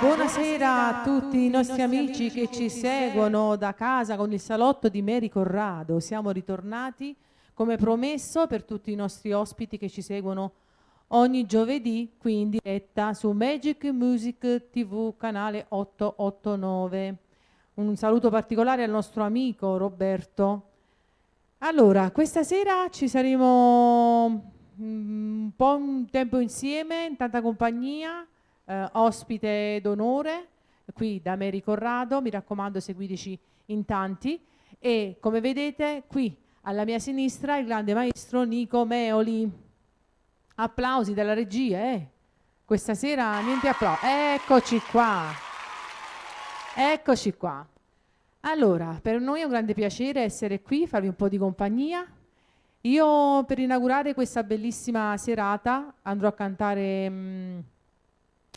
Buonasera a tutti i nostri amici che ci seguono da casa con il salotto di Mary Corrado. Siamo ritornati come promesso per tutti i nostri ospiti che ci seguono ogni giovedì qui in diretta su Magic Music TV canale 889. Un saluto particolare al nostro amico Roberto. Allora, questa sera ci saremo un po' un tempo insieme, in tanta compagnia. Ospite d'onore qui da Mary Corrado, mi raccomando seguiteci in tanti, e come vedete qui alla mia sinistra il grande maestro Nico Meoli. Applausi dalla regia, questa sera niente applausi, eccoci qua. Allora, per noi è un grande piacere essere qui, farvi un po' di compagnia. Io per inaugurare questa bellissima serata andrò a cantare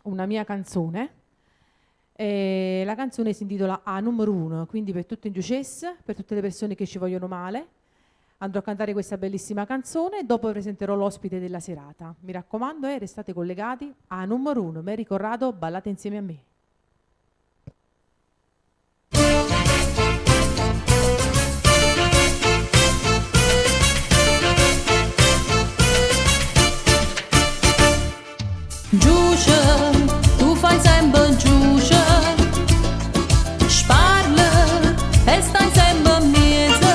una mia canzone, la canzone si intitola A numero 1, quindi per tutti i giucess, per tutte le persone che ci vogliono male, andrò a cantare questa bellissima canzone e dopo presenterò l'ospite della serata. Mi raccomando, restate collegati. A numero 1, Mary Corrado, ballate insieme a me. Giuce, tu fai sempre giuce, sparla e stai sempre in mezzo.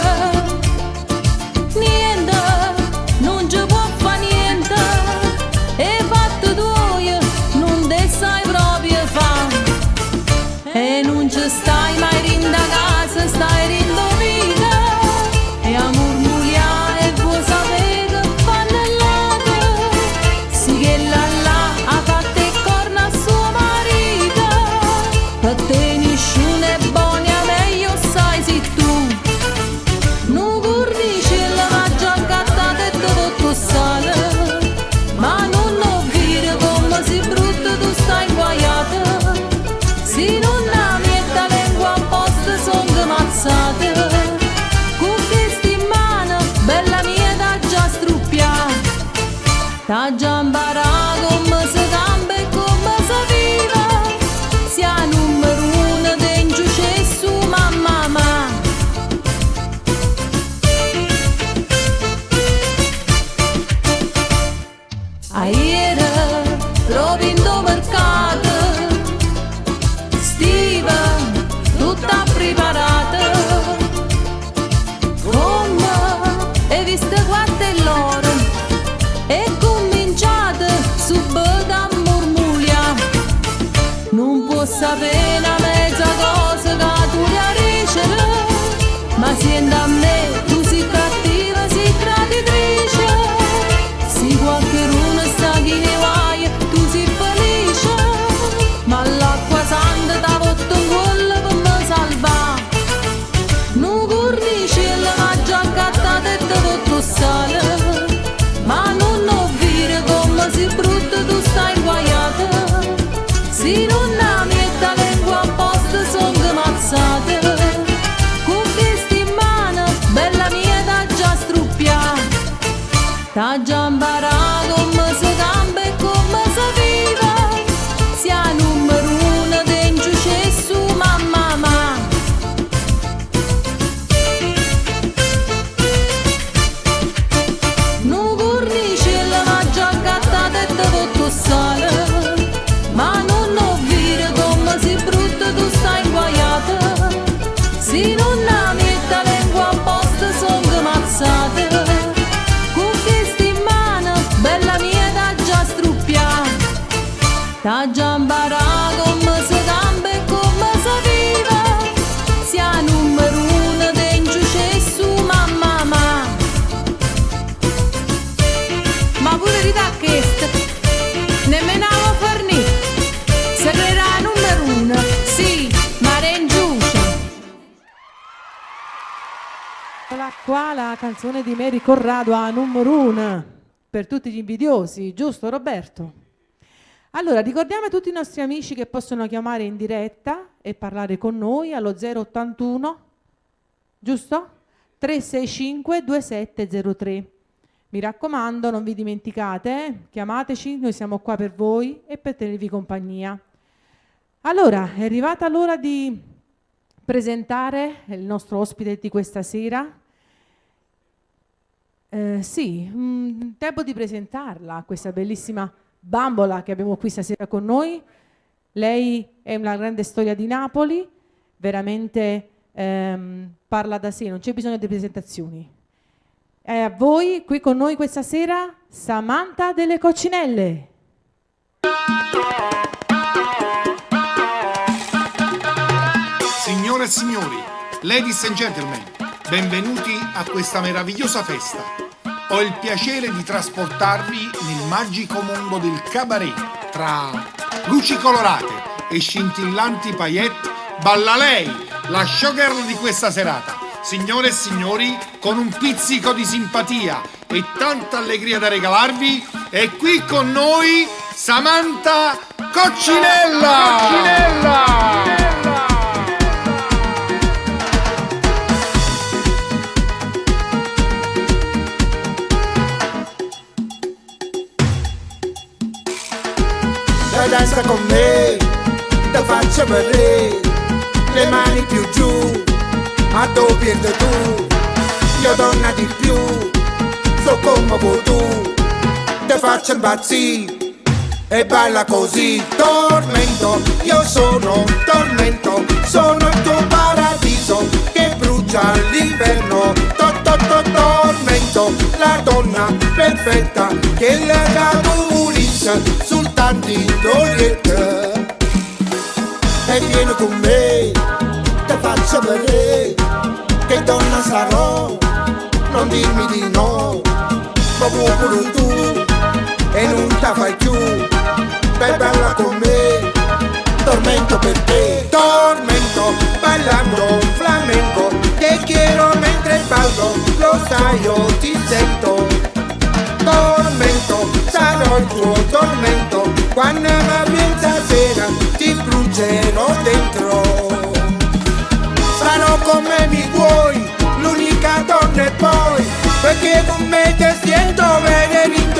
Niente, non ci può fare niente, e fatto tu non te sai proprio fare. E non ci stai mai rinda casa, stai rindo vita, e a murmugliare e vuoi sapere che fanno all'altro, sì che la te nessuno è buono, meglio sai se tu non cornici la mangia incattata e tutto sale, ma non ho vire come si brutta tu stai guaiata, se non la metta lingua a posto sono mazzate, con questi mani bella mia da già struppiata, da già imparato come si cambia e come si vive, sia numero 1 dentro c'è su mamma. A ieri provindo mercato, stiva tutta preparata, come hai visto quanto è l'oro, e cominciate subito a murmugliare. Non può sapere una mezza cosa che tu gli riceve, ma senti a me, tu sei cattiva, sei traditrice. Se qualcuno sta chi ne vai, tu sei felice, ma l'acqua santa t'ha fatto un quello per me salvare. Non cornice la mangia accattata e tutto sale, ma non ho vire come si brutta tu stai guaiata, se non la metta lingua a posto sono mazzate, con questi mani bella mia da già struppiata, da già imparato come si cambia e come si vive, sia numero 1 dentro c'è su mamma. Non cornice la mangia accattata e tutto sale, ma non ho vire come si brutta tu stai guaiata, se non la metta lingua a posto sono mazzate, con questi mani bella mia da già struppiata, da già imparato come si cambia e come si vive, sia numero 1 dentro c'è su mamma. Ma pure ridà questa, nemmeno a fornì, se creerà numero 1, sì, ma rengiuce. Eccola qua la canzone di Mary Corrado A numero 1, per tutti gli invidiosi, giusto Roberto? Allora, ricordiamo a tutti i nostri amici che possono chiamare in diretta e parlare con noi allo 081, giusto? 365 2703. Mi raccomando, non vi dimenticate, chiamateci, noi siamo qua per voi e per tenervi compagnia. Allora, è arrivata l'ora di presentare il nostro ospite di questa sera. Tempo di presentarla, questa bellissima bambola che abbiamo qui stasera con noi. Lei è una grande storia di Napoli, veramente parla da sé, non c'è bisogno di presentazioni. E a voi, qui con noi questa sera, Samantha delle Coccinelle. Signore e signori, ladies and gentlemen, benvenuti a questa meravigliosa festa. Ho il piacere di trasportarvi nel magico mondo del cabaret. Tra luci colorate e scintillanti paillette balla lei, la showgirl di questa serata. Signore e signori, con un pizzico di simpatia e tanta allegria da regalarvi, è qui con noi Samantha Coccinella! Danza con me, ti faccio vedere, le mani più giù, a dove pierdi tu, io donna di più, so come vuoi tu, ti faccio impazzire e balla così, tormento, io sono un tormento, sono il tuo paradiso che brucia all'inverno, tormento, la donna perfetta che la capolizza sul tantindolietta e vieni con me, ti faccio vedere che donna sarò, non dimmi di no, ma vuoi pure tu e non te fai più, vai balla con me, tormento per te, tormento, ballando un flamenco, te quiero mentre ballo, lo sai io ti sento, tormento, sarò il tuo tormento, quando mi viene stasera ti brucerò dentro, sarò come mi vuoi, l'unica donna e poi, perché con me ti sento bene in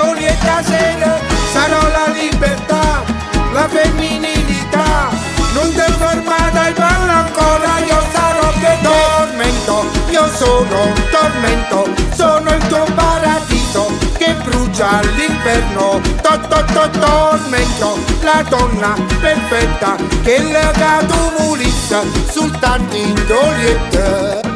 stasera, sarò la libertà, la femminilità, non ti fermare e balla ancora, io sarò che tormento, io sono un tormento, sono il tuo paradiso che brucia all'inverno, tormento, la donna perfetta che lega tu mulissa sul tantindolietta.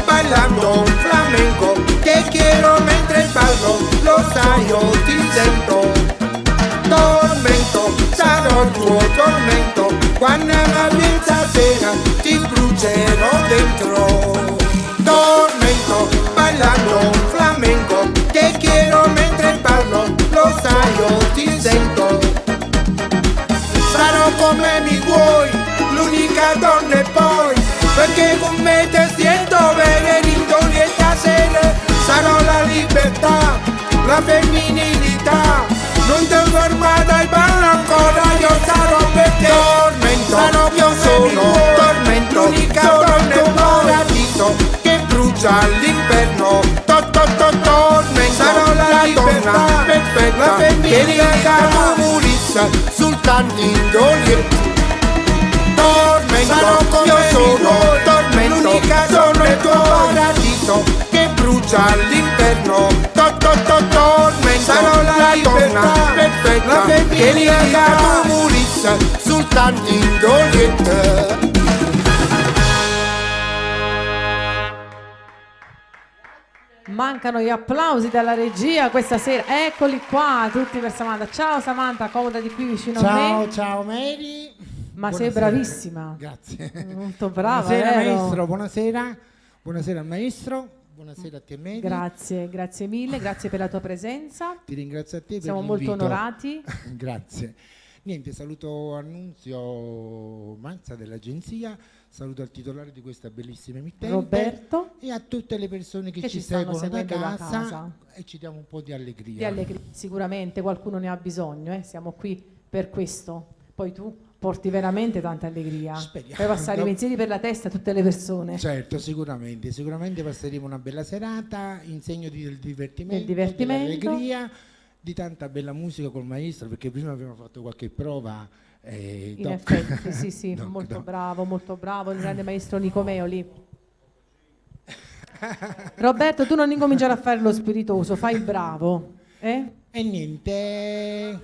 Bailando un flamenco, te quiero mentre ballo, lo sai io ti sento, tormento, sarò il tuo tormento, quando mi viene stasera ti brucerò dentro, tormento, bailando un flamenco, te quiero mentre ballo, lo sai io ti sento, sarò come mi vuoi, l'unica donna e poi, perché con me ti sento bene in stasera, sarò la libertà, la femminilità, non ti fermare e balla ancora, io sarò per te, tormento, sarò io sono tormento, l'unica donna e paradiso che brucia all'inverno, tormento, sarò la libertà perfetta, la femminilità, tu mulissa sul tantindolietta. Tormento, io sono tormento, sono il tuo paradiso che brucia all'inverno, tormento, sarò la donna perfetta che lega tu mulissa sul tantindolietta. Mancano gli applausi dalla regia questa sera, eccoli qua tutti per Samantha. Ciao Samantha, comoda di qui vicino a me. Ciao Mary. Ma Buonasera. sei bravissima. Grazie. Molto brava, Buonasera vero? maestro, buonasera. Buonasera al maestro. Buonasera a te, Mary. Grazie mille, grazie per la tua presenza. Ti ringrazio a te per Siamo molto l'invito. onorati. Grazie. Niente, saluto Annunzio Mazza dell'agenzia, saluto al titolare di questa bellissima emittente Roberto, e a tutte le persone che che ci ci stanno seguono da seguendo da casa, casa. e ci diamo un po' di allegria. di allegria. Sicuramente qualcuno ne ha bisogno, siamo qui per questo. Poi tu porti veramente tanta allegria. Speriamo. Fai passare i No. pensieri per la testa a tutte le persone. Certo, sicuramente passeremo una bella serata in segno del divertimento, Del divertimento. dell'allegria, di tanta bella musica col maestro, perché prima abbiamo fatto qualche prova. In doc. effetti, sì, Doc, molto doc. bravo, il grande maestro Nicomeo lì. Roberto, tu non incominciare a fare lo spiritoso, fai il bravo. E niente,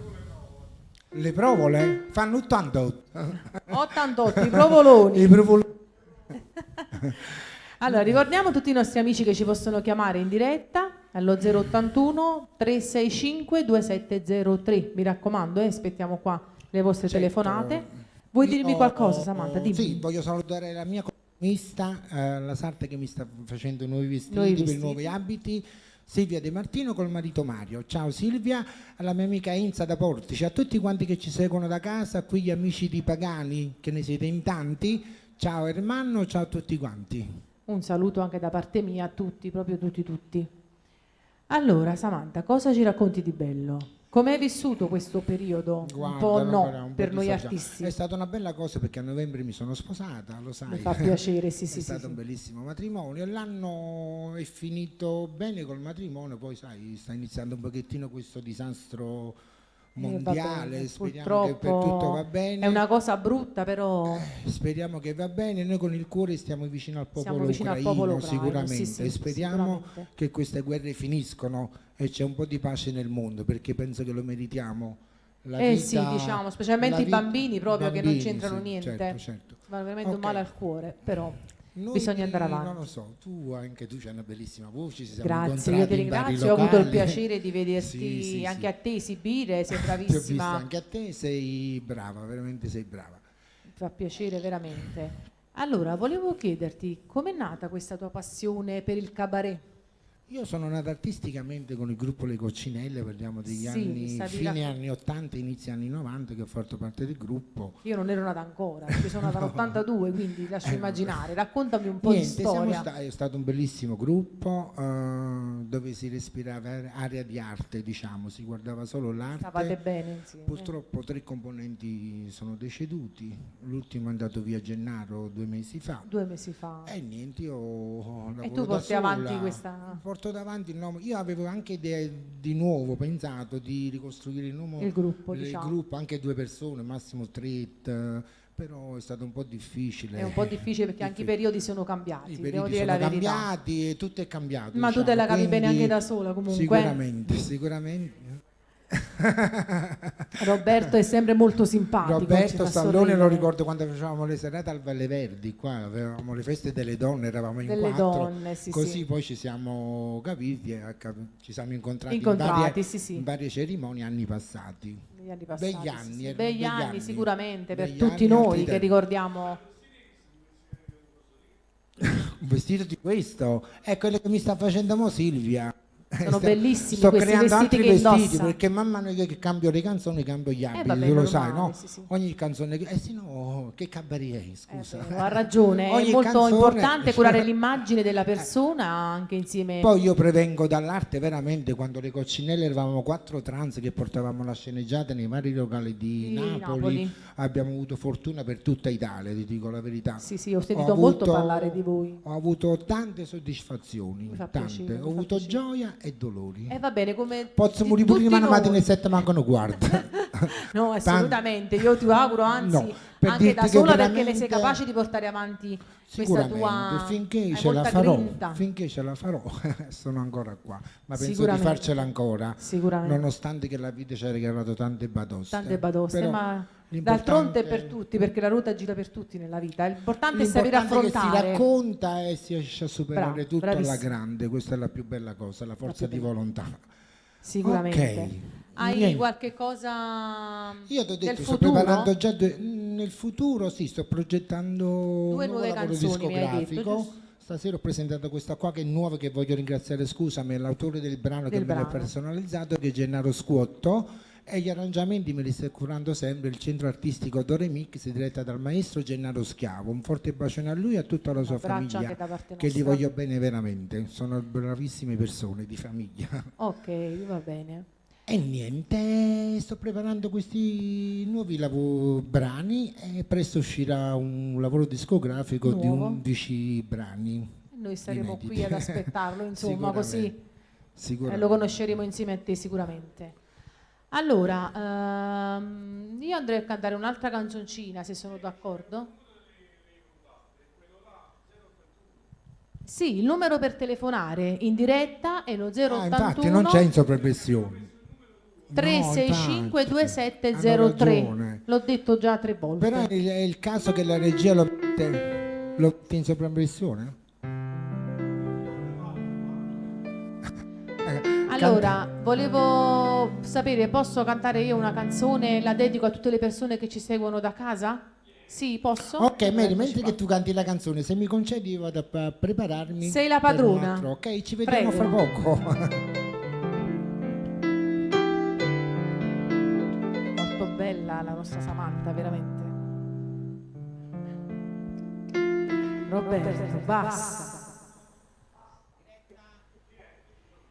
le provole fanno 88. 88, i provoloni. I provoloni. Allora, ricordiamo tutti i nostri amici che ci possono chiamare in diretta allo 081 365 2703. Mi raccomando, aspettiamo qua le vostre Certo. telefonate. Vuoi dirmi qualcosa, Samantha? Dimmi. Sì, voglio salutare la mia comista, la Sarta che mi sta facendo nuovi vestiti, Nuovi per vestiti. nuovi abiti. Silvia De Martino col marito Mario. Ciao Silvia, alla mia amica Enza da Portici, a tutti quanti che ci seguono da casa, qui gli amici di Pagani, che ne siete in tanti. Ciao Ermanno, ciao a tutti quanti. Un saluto anche da parte mia a tutti, proprio tutti. Allora, Samantha, cosa ci racconti di bello? Come hai vissuto questo periodo? Guarda, un po' no, un po' per noi disagiato. artisti. È stata una bella cosa perché a novembre mi sono sposata, lo sai. Mi fa piacere, sì, È sì, stato sì, un sì. bellissimo matrimonio. L'anno è finito bene col matrimonio, poi sai, sta iniziando un pochettino questo disastro Va mondiale. bene, Speriamo che per tutto va bene. È una cosa brutta, però Speriamo che va bene. Noi con il cuore stiamo vicino al popolo siamo vicino al ucraino, popolo ucraino, sicuramente. sì, sì, E speriamo sicuramente. che queste guerre finiscono e c'è un po' di pace nel mondo, perché penso che lo meritiamo. La vita, sì, diciamo, specialmente la i vita- bambini proprio che non bambini, c'entrano sì, niente. certo. Va veramente un Ok. male al cuore, però Noi bisogna andare Non avanti. lo so, anche tu c'hai una bellissima voce, ci siamo Grazie, incontrati io ti in vari ringrazio, ho avuto il locali. piacere di vederti Sì, sì, anche sì. a te esibire, sei Ti ho visto bravissima, anche a te, sei brava, veramente sei brava. mi fa piacere veramente. Allora, volevo chiederti, com'è nata questa tua passione per il cabaret? Io sono nato artisticamente con il gruppo Le Coccinelle, parliamo degli Sì, anni, stavi fine anni 80, inizi anni 90, che ho fatto parte del gruppo. Io non ero nata ancora, perché sono nata nell'82, quindi lascio immaginare. Raccontami un po' Niente, di storia. è stato un bellissimo gruppo dove si respirava aria di arte, diciamo, si guardava solo l'arte. Stavate bene insieme. Purtroppo 3 componenti sono deceduti, l'ultimo è andato via a Gennaro 2 mesi fa. 2 mesi fa. E niente, io lavoro E tu da porti sola. avanti questa... Porto davanti il nome. Io avevo anche idea di nuovo pensato di ricostruire Il gruppo, diciamo. gruppo, anche 2 persone, massimo 3, però è stato un po' difficile. È un po' difficile perché anche i periodi sono cambiati, I devo periodi dire sono la verità. cambiati e tutto è cambiato. Ma tu te la capi bene quindi anche da sola comunque. Sicuramente. Roberto è sempre molto simpatico. ci Roberto fa Stallone, sorridere. lo ricordo quando facevamo le serate al Valle Verdi, qua avevamo le feste delle donne, eravamo in Delle 4, donne, sì, così sì. poi ci siamo capiti e ci siamo incontrati, Incontrati, sì, sì. in varie cerimonie anni passati. Negli anni passati, Begli anni, sì, sì. erano Begli begli anni anni. sicuramente per Begli tutti anni, noi altri che tempi. ricordiamo. Un vestito di questo è quello che mi sta facendo mo Silvia. Sono bellissimi Sto questi creando vestiti altri che vestiti indossa. perché man mano che cambio le canzoni cambio gli abiti, vabbè, tu lo normale, sai, no? sì, sì. Ogni canzone sì no, che cabaret è, scusa. Ha ragione, è Ogni molto canzone- importante curare l'immagine della persona anche insieme. Poi io prevengo dall'arte veramente, quando le Coccinelle eravamo 4 trans che portavamo la sceneggiata nei vari locali di Di Napoli. Napoli. Abbiamo avuto fortuna per tutta Italia, ti dico la verità. Sì, sì, ho sentito molto parlare di voi. Ho avuto tante soddisfazioni, Mi fa tante. piacere, mi Ho fa avuto piacere. gioia e dolori. Va bene, come Pozzo di Muripuri tutti ma una mattina noi. e 7 mancano guarda. No, assolutamente, io ti auguro anzi No, per anche dirti da che sola perché ne veramente- sei capace di portare avanti questa Sicuramente, tua finché hai ce la molta farò, grinta. finché ce la farò, sono ancora qua, ma penso di Sicuramente. farcela ancora, Sicuramente. nonostante che la vita ci ha regalato tante batoste. Tante batoste, Però ma l'importante- d'altronde è per tutti, perché la ruota gira per tutti nella vita. L'importante è sapere L'importante è che si affrontare. racconta e si riesce a superare Bravo, tutto alla bravissimo. grande, questa è la più bella cosa, la forza più di bella. volontà. Sicuramente. Ok. Hai Niente. qualche cosa Io ti ho del detto, sto futuro? preparando già nel futuro, sì, sto progettando un Due nuovo nuove lavoro canzoni, mi hai detto, discografico. giusto? Stasera ho presentato questa qua che è nuova, che voglio ringraziare, scusami, è l'autore del brano che me l'ha personalizzato, che è Gennaro Scuotto, e gli arrangiamenti me li sta curando sempre il centro artistico Dore Mix, diretta dal maestro Gennaro Schiavo. Un forte bacione a lui e a tutta la sua famiglia, che li voglio bene veramente, sono bravissime persone di famiglia. Ok, va bene. E niente, sto preparando questi nuovi brani e presto uscirà un lavoro discografico di 11 brani. Noi saremo inediti. qui ad aspettarlo, insomma, così lo conosceremo insieme a te sicuramente. Allora, io andrei a cantare un'altra canzoncina, se sono d'accordo. Sì, il numero per telefonare in diretta è lo 081 infatti non c'è in sovraimpressione. 365 2703. L'ho detto già 3 volte. Però è il caso che la regia lo mette in sovraimpressione? Allora, volevo sapere, posso cantare io una canzone? La dedico a tutte le persone che ci seguono da casa? Sì, posso? Ok, Mary, mentre che tu canti la canzone, se mi concedi io vado a prepararmi. Sei la padrona. Ok, ci vediamo fra poco. Bella la nostra Samantha, veramente. Roberto, basta.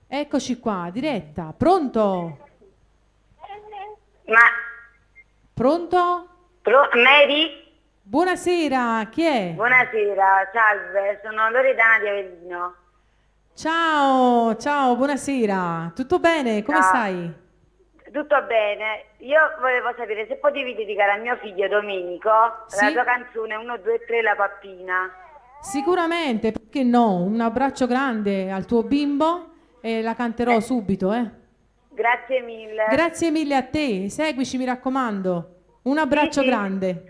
Eccoci qua, diretta. Pronto? Pronto? Mary? Buonasera, chi è? Buonasera, salve, sono Loredana di Avellino. Ciao, buonasera. Tutto bene? Come stai? Tutto bene, io volevo sapere se potevi dedicare a mio figlio Domenico la tua canzone 1, 2, 3 La Pappina. Sicuramente, perché no? Un abbraccio grande al tuo bimbo e la canterò subito, Grazie mille. Grazie mille a te, seguici mi raccomando. Un abbraccio grande.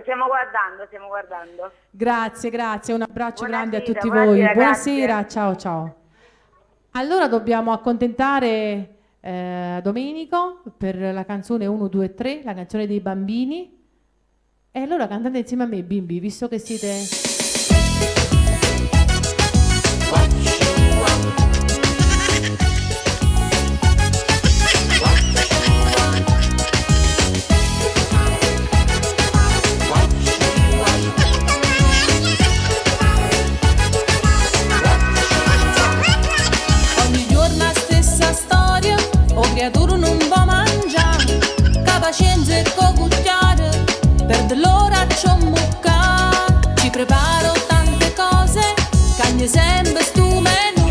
Stiamo guardando. Grazie, un abbraccio grande a tutti buonasera, voi. Buonasera, ciao. Allora dobbiamo accontentare Domenico per la canzone 1, 2, 3, la canzone dei bambini. E allora cantate insieme a me, bimbi, visto che siete... Creatura non va mangiare, che pazienza e cucchiare, per l'ora c'ho mucca. Ci preparo tante cose, cagni sempre stu menù,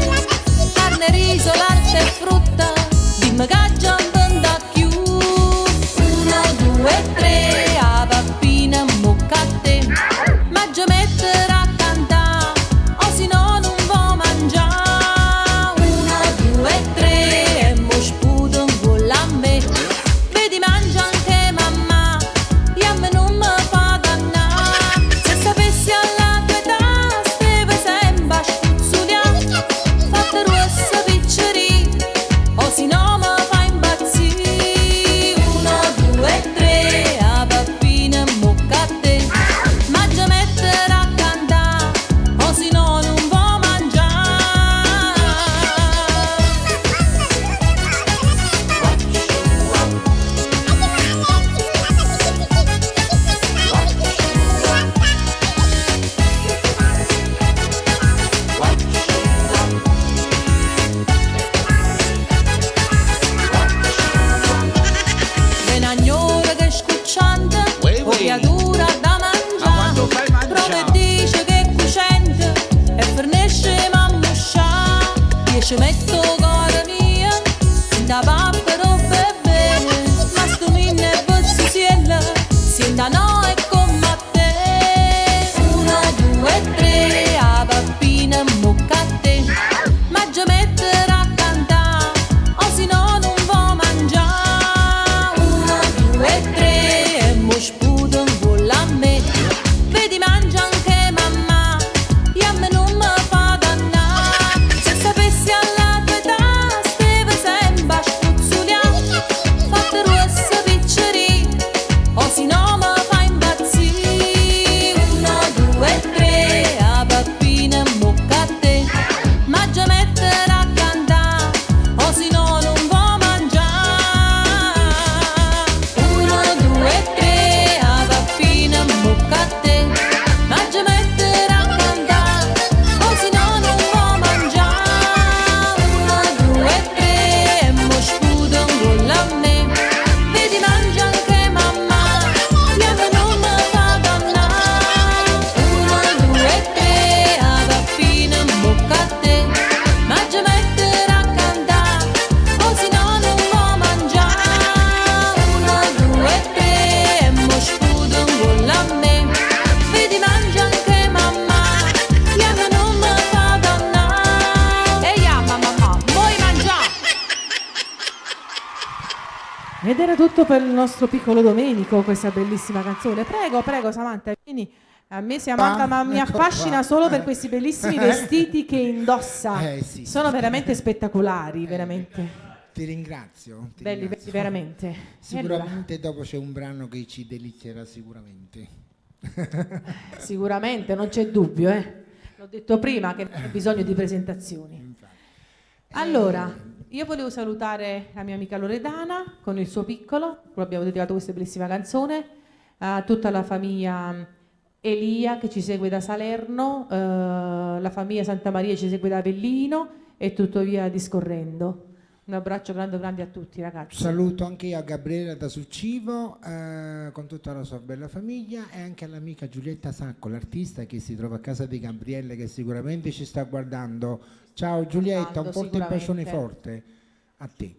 carne, riso, latte e frutta, dimmi che già da più. 1, 2, 3, a pappina mucca a te, ma già mettere a cantare, o si no non va mangiare. 1, 2, 3, e mo sputo a me, vedi mangia anche mamma, e a me non mi fa dannare. Se sapessi alla tua età, steve sempre a stuzzuliare, fatta rossa picceri, o si no mi fa impazzire. 1, 2, 3, a pappina mucca a te, ma già mettere a cantare, o si no non va mangiare. Benagnore che scucciante, o creatura da mangiare, prova e dice che è cucente, e fornisce mammuscia, io ci metto cuore mia, da papero bene, ma sto minne e pozzo siella, da no e come a te. 1, 2, 3, a pappina mucca a te, ma già mettere a cantare, o si no non va mangiare. 1, 2, 3, e mo sputo a me, vedi mangia anche mamma, e a me non mi fa dannare. Se sapessi alla tua Ed era tutto per il nostro piccolo Domenico, questa bellissima canzone. Prego, prego Samantha, vieni. A me Samantha ma mi affascina solo per questi bellissimi vestiti che indossa. Sì, Sono sì. veramente spettacolari, veramente. Ti ringrazio. Belli, belli, veramente. E Sicuramente dopo c'è un brano che ci delizierà sicuramente. allora, sicuramente, non c'è dubbio, L'ho detto prima che non ho bisogno di presentazioni. Allora, io volevo salutare la mia amica Loredana con il suo piccolo, cui abbiamo dedicato questa bellissima canzone, a tutta la famiglia Elia che ci segue da Salerno, la famiglia Santa Maria ci segue da Avellino e tutto via discorrendo. Un abbraccio grande grande a tutti ragazzi. Saluto anche io a Gabriele da Succivo con tutta la sua bella famiglia e anche all'amica Giulietta Sacco, l'artista che si trova a casa di Gabriele che sicuramente ci sta guardando. Ciao Giulietta, un forte bacione forte a te.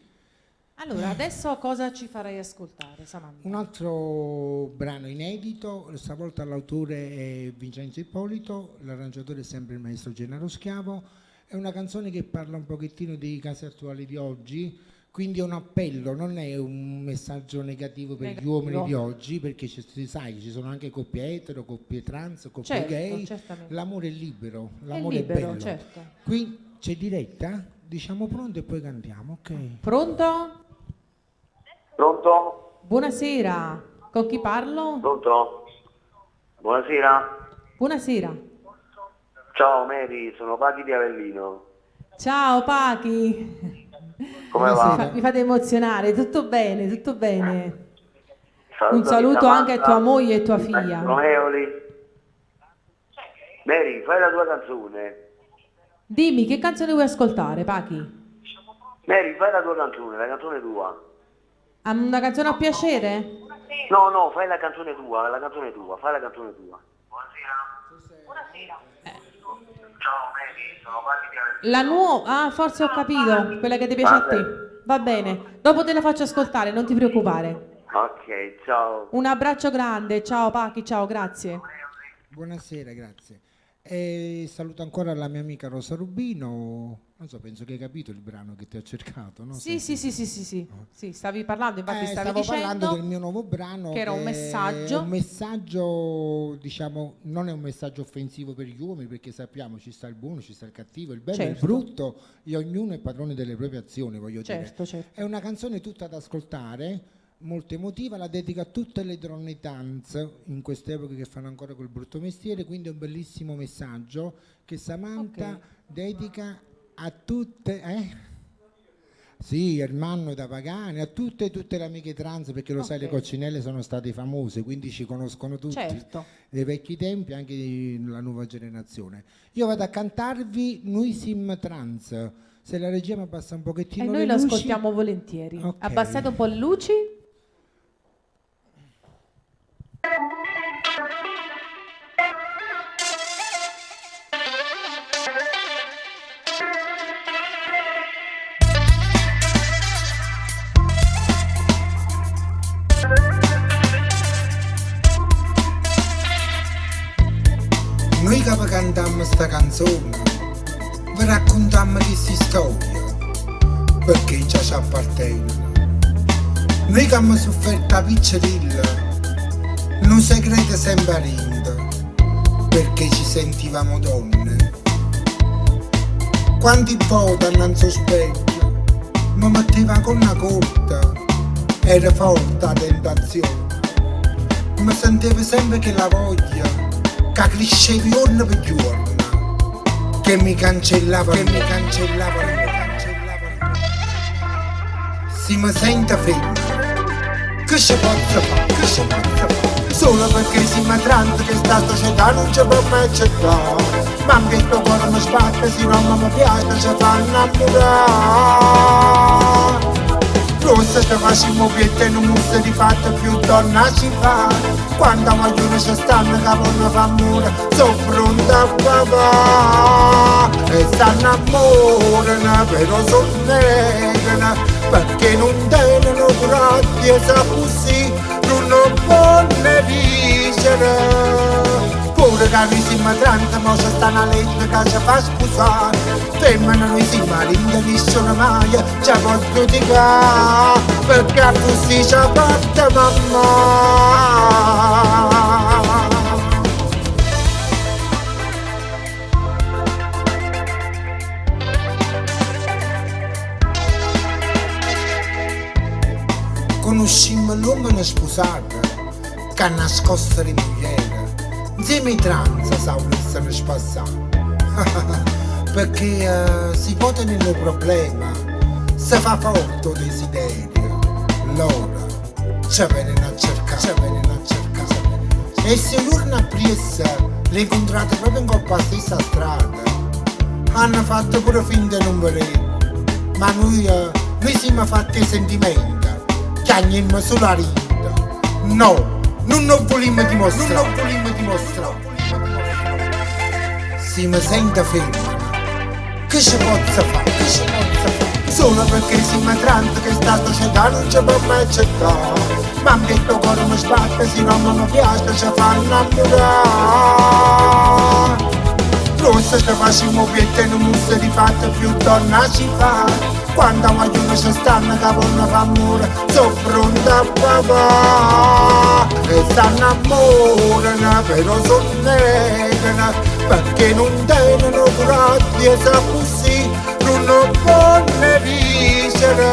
Allora, adesso cosa ci farai ascoltare, Samantha? Un altro brano inedito, stavolta l'autore è Vincenzo Ippolito, l'arrangiatore è sempre il maestro Gennaro Schiavo. È una canzone che parla un pochettino dei casi attuali di oggi, quindi è un appello, non è un messaggio negativo per gli uomini di oggi, perché si sai, ci sono anche coppie etero, coppie trans, coppie gay. Certamente. L'amore è libero, l'amore è libero, bello. certo. Qui c'è diretta, diciamo pronto e poi cantiamo, ok? Pronto? Pronto? Buonasera, con chi parlo? Pronto? Buonasera. Buonasera. Ciao Mary, sono Pachi di Avellino. Ciao Pachi. Come va? Mi fate emozionare, tutto bene, tutto bene. Salutami Un saluto Samantha, anche a tua moglie e tua figlia. Eoli. Mary, fai la tua canzone. Dimmi, che canzone vuoi ascoltare, Pachi? Mary, fai la tua canzone, la canzone tua. Una canzone a piacere? No, fai la canzone tua, fai la canzone tua. Buonasera. Ciao Mary, sono Pachi di Avellino. La nuova? Ah, forse ho capito, quella che ti piace a te. Va bene, dopo te la faccio ascoltare, non ti preoccupare. Ok, ciao. Un abbraccio grande, ciao Pachi, ciao, grazie. Buonasera, grazie. E saluto ancora la mia amica Rosa Rubino. Non so, penso che hai capito il brano che ti ho cercato, no? Sì, stavi parlando, infatti stavi stavo dicendo parlando del mio nuovo brano che era un messaggio. È un messaggio, diciamo, non è un messaggio offensivo per gli uomini, perché sappiamo ci sta il buono, ci sta il cattivo, il bello e il brutto, e ognuno è padrone delle proprie azioni, voglio dire. Certo. È una canzone tutta da ascoltare, molto emotiva, la dedica a tutte le donne trans in queste epoche che fanno ancora quel brutto mestiere, quindi è un bellissimo messaggio che Samantha dedica a tutte, Sì, Ermanno da Pagani, a tutte le amiche trans, perché lo sai, le coccinelle sono state famose, quindi ci conoscono tutti, dei vecchi tempi, anche della nuova generazione. Io vado a cantarvi Nuisim Trans, se la regia mi abbassa un pochettino e noi le lo luci. ascoltiamo volentieri. Ok. Abbassate un po' le luci. Noi che cantiamo sta canzone, vi raccontiamo questa storia, perché già ci appartiene. Noi che abbiamo sofferto a piccerilla, non segreto sempre rindo, perché ci sentivamo donne. Quanti volte annanzi al specchio, mi metteva con una corta, era forte la tentazione. Mi sentivo sempre che la voglia che cresceva giorno per giorno, che mi cancellava. Si mi sente femmina, che ci posso fare, solo perché si mi trans che sta società non ci può mai accettare. Ma anche il tuo cuore mi sbatte, se non mi piace ci fa innamorare. Forse che facciamo piette non musse di fatto più donna ci fa. Quando vogliono ci stanno che vogliono fa amore, sono pronta a papà. E stanno amore, però sono negre, perché non tengono coraggio, e sa così non può ne vincere. Pure che mi si matrante, ma c'è sta una legge che ci fa scusare. femmina noi si marinda che sono mai ci posso dire perché così ci ha fatto mamma. Conoscimmo l'uomo sposato che ha nascosto le mugliere insieme ai trans sa volessero spassare perché si può tenere il problema se fa forte il desiderio loro ci vengono a cercare e se l'urna appressa le incontrate proprio in coppa stessa strada hanno fatto pure finta di non vedere ma noi siamo fatti i sentimenti chiagnimmo sulla rinda no non vogliamo dimostrare si mi sente femmina che ci posso fare solo perché siamo tanti che sta società non ci può mai accettare ma mi detto cuore mi spacca se non mi piace ci fanno innamorare rossa ci facciamo piette non musse di fatto più donna ci fa quando vogliono ci stanno che vogliono fa amore sono pronta a papà e stanno amore però sono negre perché non tengono coraggio sa così non vogliono vincere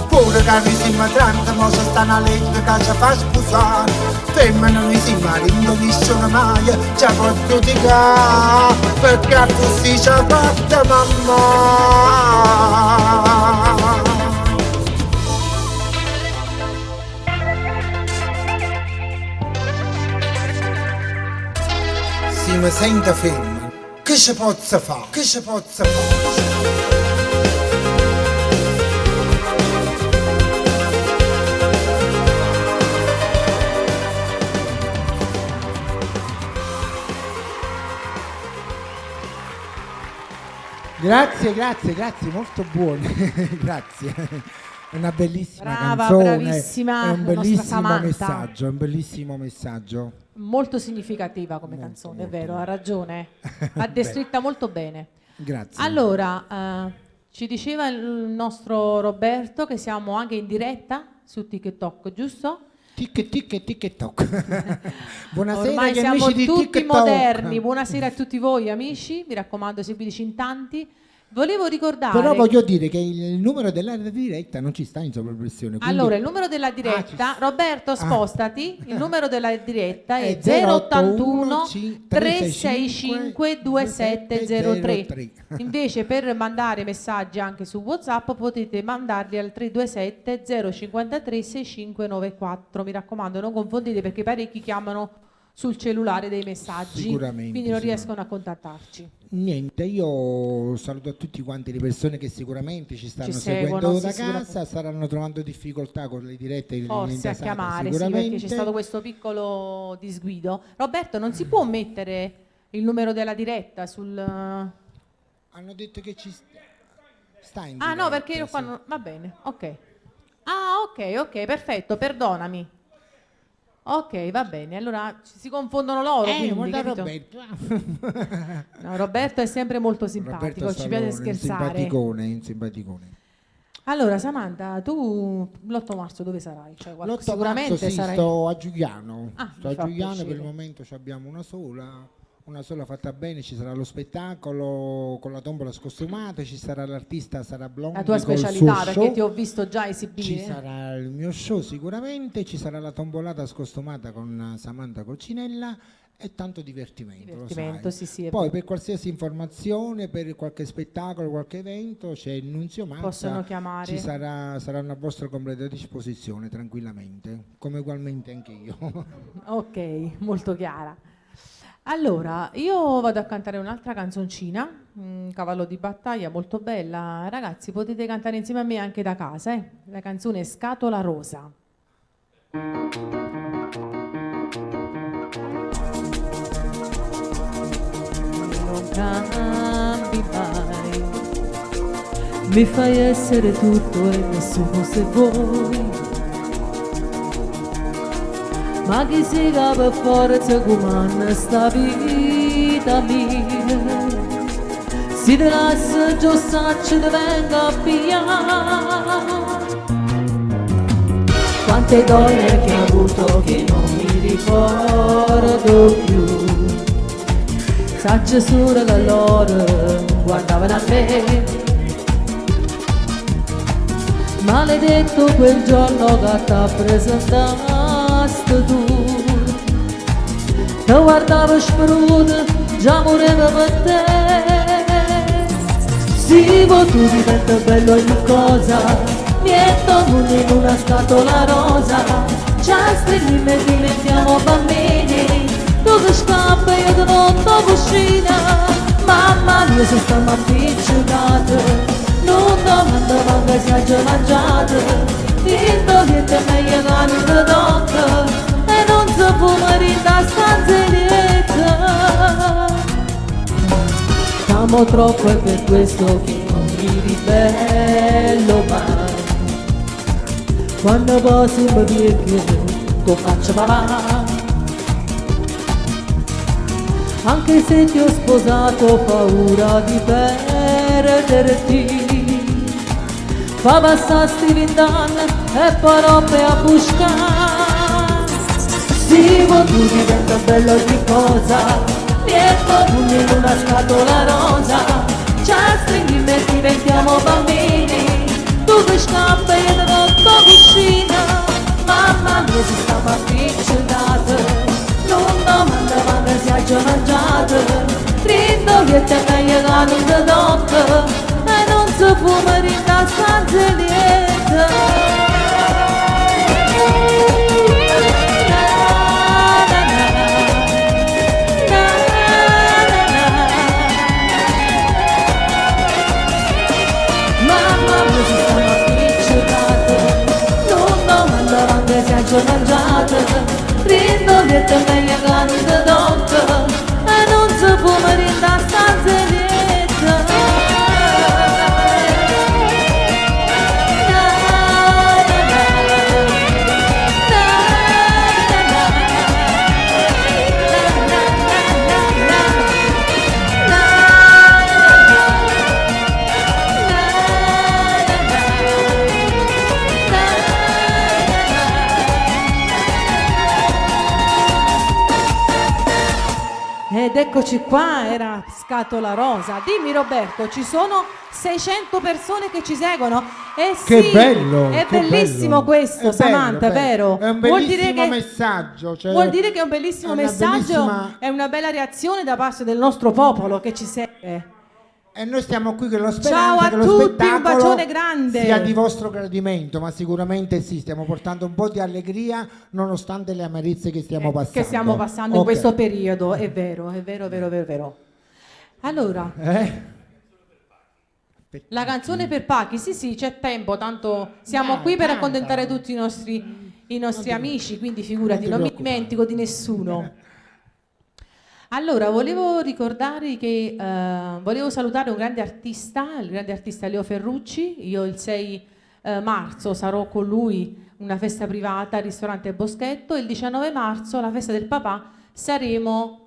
pure che noi siamo tanti ma ci stanno a letto che ci fa sposare femmina noi si marinda che sono mai ci posso dire perché così ci ha fatto mamma. Si mi sente femmina che ci posso fare Grazie, molto buone, grazie. È una bellissima Brava, canzone, bravissima, è un la nostra Samantha. bellissimo messaggio. Molto significativa come Molto, canzone, molto. è vero, ha ragione. L'ha descritta molto bene. Grazie. Allora, ci diceva il nostro Roberto che siamo anche in diretta su TikTok, giusto? TikTok. Buonasera Ormai agli siamo amici di tutti TikTok. moderni. Buonasera a tutti voi amici, mi raccomando seguiteci in tanti. Volevo ricordare Però voglio dire che il numero della diretta non ci sta in sovraimpressione. allora il numero della diretta, Roberto spostati, il numero della diretta è 081 365 2703. Invece per mandare messaggi anche su WhatsApp potete mandarli al 327 053 6594. Mi raccomando non confondete perché parecchi chiamano sul cellulare dei messaggi, Sicuramente, quindi non riescono a contattarci. Niente, io saluto a tutti quanti le persone che sicuramente ci stanno seguono, seguendo da sì, casa, staranno trovando difficoltà con le dirette Forse a chiamare, sì, sicuramente. perché c'è stato questo piccolo disguido. Roberto, non si può mettere il numero della diretta sul... Hanno detto che ci sta in diretta. no, perché io qua sì. non... Va bene, ok. Ok, perfetto, perdonami. Ok, va bene, allora si confondono loro, quindi, guarda capito? Roberto. No, Roberto è sempre molto simpatico, Roberto ci piace Stallone, scherzare. un simpaticone. Allora, Samantha, tu l'8 marzo dove sarai? Cioè, L'8 sicuramente marzo, sì, sarai... sto a Giuliano. Ah, Sto mi a fa Giuliano, piacere. per il momento ci abbiamo una sola fatta bene, ci sarà lo spettacolo con la tombola scostumata, ci sarà l'artista Sara Blondi La tua col suo specialità, perché show. ti ho visto già esibire. Ci sarà il mio show sicuramente, ci sarà la tombolata scostumata con Samantha Coccinella e tanto divertimento, lo sai. sì, è Poi vero. per qualsiasi informazione, per qualche spettacolo, qualche evento, c'è il Nunzio Mazza. Possono chiamare. Ci saranno a vostra completa disposizione tranquillamente, come ugualmente anche io. Ok, molto chiara. Allora, io vado a cantare un'altra canzoncina, un cavallo di battaglia molto bella. Ragazzi, potete cantare insieme a me anche da casa, eh? La canzone è Scatola Rosa. Non cambi mai, mi fai essere tutto e nessuno se vuoi. Ma chi si per forza comanda sta vita mia? Si te lascio giù sacci te venga a pigliare. Quante donne che ho avuto che non mi ricordo più. Sacci solo che loro guardavano a me. Maledetto quel giorno che t'ha presentato tu. Te guardavo spruto, già morevo per te. Sì, tu diventa bello ogni cosa, niente mondo in una scatola rosa. Ci stringiamo e diventiamo bambini, tu che scappa io che non sto cucina. Mamma mia se stiamo appiccicate, non domanda manca se ha già mangiato. Tinto niente è meglio che non ti tocca, e non si può morire da stanzetta. Amo troppo e per questo che non mi ribello mai. Quando posso mi pieghi, tu faccio papà. Anche se ti ho sposato ho paura di perderti. Fa passare sti 20 anni e poi robe a buscare. Sì, ma tu diventa bello ogni cosa, dietro tu in una scatola rosa. Ci stringhiamo e diventiamo bambini, tu che scappa e io non sto cucina. Mamma mia si stava appiccicata, non domanda quando si ha già mangiato. Grido che te meglio che non ti tocca, e non si può morire da stanzetta. Ho mangiato, rindo che te meglio che non ti tocca, e non si può morire da stanzetta. Ed eccoci qua, era Scatola Rosa. Dimmi Roberto, ci sono 600 persone che ci seguono. Eh sì, Che bello! È che bellissimo bello. questo, È Samantha, bello. vero? È un bellissimo messaggio. Cioè, vuol dire che è un bellissimo è una messaggio, bellissima- è una bella reazione da parte del nostro popolo che ci segue. E noi stiamo qui con lo Ciao speranza a che lo tutti, un spettacolo bacione grande. sia di vostro gradimento, ma sicuramente sì, stiamo portando un po' di allegria nonostante le amarezze che stiamo passando. Che stiamo passando in questo periodo, è vero, è vero, è vero, è vero, è vero. Allora, la canzone per Pachi, sì, c'è tempo, tanto siamo Dai, qui per canta. accontentare tutti i nostri amici, quindi figurati, non mi dimentico di nessuno. Allora, volevo ricordare che volevo salutare un grande artista, il grande artista Leo Ferrucci. Io il 6 marzo sarò con lui una festa privata al ristorante Boschetto, e il 19 marzo la festa del papà saremo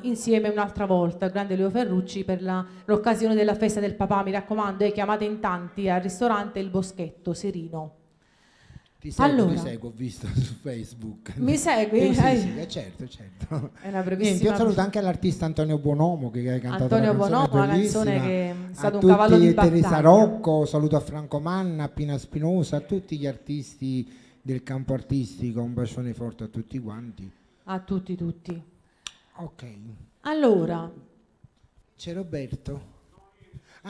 insieme un'altra volta, il grande Leo Ferrucci, per l'occasione della festa del papà. Mi raccomando, chiamate in tanti al ristorante Il Boschetto, Serino. Ti seguo, Allora. ti seguo, ho visto su Facebook. Mi segui? Sì, certo. È una brevissima. Niente, io saluto anche l'artista Antonio Buonomo che ha cantato Antonio una canzone Buonomo, una bellissima. canzone che è stato A un cavallo di tutti, Teresa battaglia. Rocco, saluto a Franco Manna, a Pina Spinosa, a tutti gli artisti del campo artistico, un bacione forte a tutti quanti. A tutti. Ok, Allora, c'è Roberto.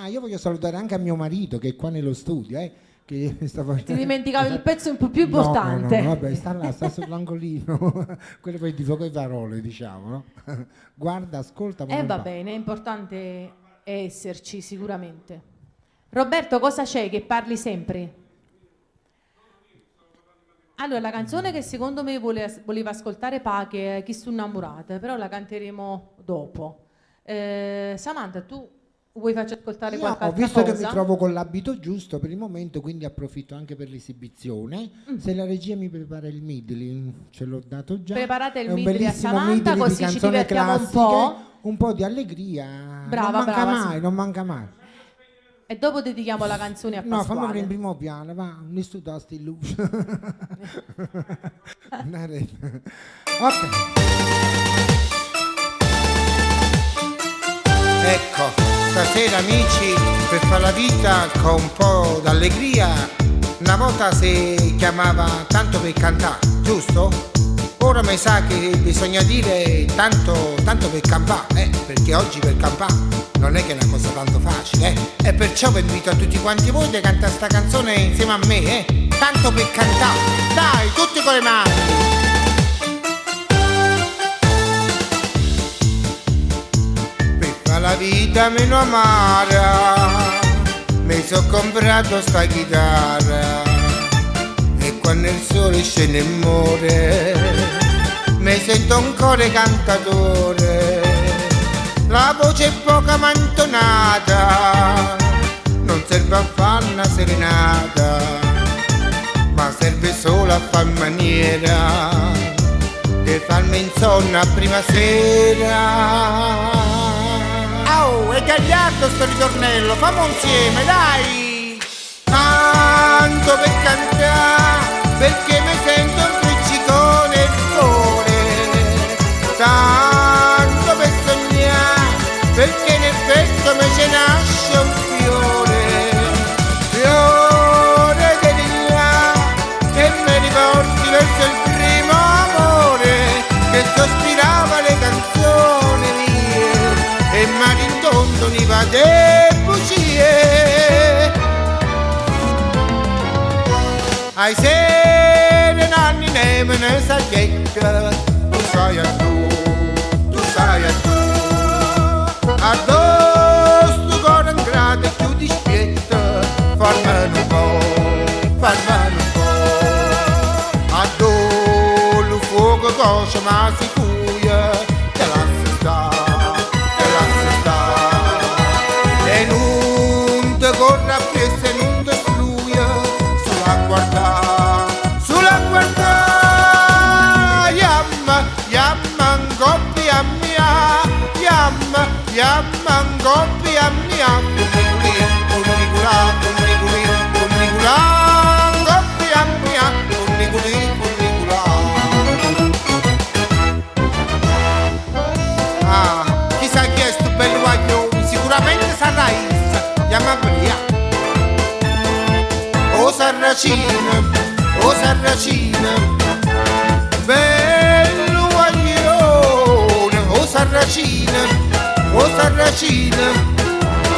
Io voglio salutare anche a mio marito che è qua nello studio, che sta facendo... ti dimenticavi il pezzo un po' più No, importante. no, vabbè, sta là, sta sull'angolino. Quello poi di poche parole, diciamo, no? Guarda, ascolta. ma non Va fa. bene, è importante esserci sicuramente. Roberto, cosa c'è che parli sempre? Allora, la canzone che secondo me voleva ascoltare Pache è Chi stu innamorata, però la canteremo dopo. Samantha, tu vuoi farci ascoltare Io qualche ho altra visto cosa? che mi trovo con l'abito giusto per il momento, quindi approfitto anche per l'esibizione. Se la regia mi prepara il medley, ce l'ho dato già. Preparate il È un medley a bellissimo Samantha, medley di così ci canzoni divertiamo un classiche. po'. un po' di allegria. Brava, non manca brava, mai, sì. non manca mai. E dopo dedichiamo la canzone a No, Pasquale. fammi in primo piano, va, un istituto sti luce. Ok. Ecco, stasera amici, per fare la vita con un po' d'allegria, una volta si chiamava tanto per cantare, giusto? Ora mi sa che bisogna dire tanto per campare, perché oggi per campare non è che è una cosa tanto facile, e perciò vi invito a tutti quanti voi a cantare sta canzone insieme a me, tanto per cantare, dai, tutti con le mani! La vita meno amara, mi so comprato sta chitarra, e quando il sole scende e muore, mi sento un cuore cantatore. La voce è poca ma intonata, non serve a fare una serenata, ma serve solo a far maniera di farmi insonno a prima sera. Oh, è gagliardo sto ritornello, fammo insieme, dai! Tanto per cantare, perché mi sento un friccicone il cuore. Tanto per sognare, perché nel petto mi ce nasce un fiore. Fiore di là, che mi riporti verso il primo amore, che sospirava le canzoni mie e marintondo ni va de bugie. Ai serenanni nemene saglietta, tu sai a tu, addosso cuore ingrato e più ti spietta, farmelo un po', addosso il fuoco cosce ma si cuia, te lascia stare, e non te corre appresso e non te struia, sulla guarda, yamma, coppia mia, yamma, coppia mia, funnicula, coppia mia, funnicula. Ah, chissà chi è sto bello guaglione, sicuramente sarà Issa, chiama Bria. O Sarracina, bello guaglione, o Sarracina,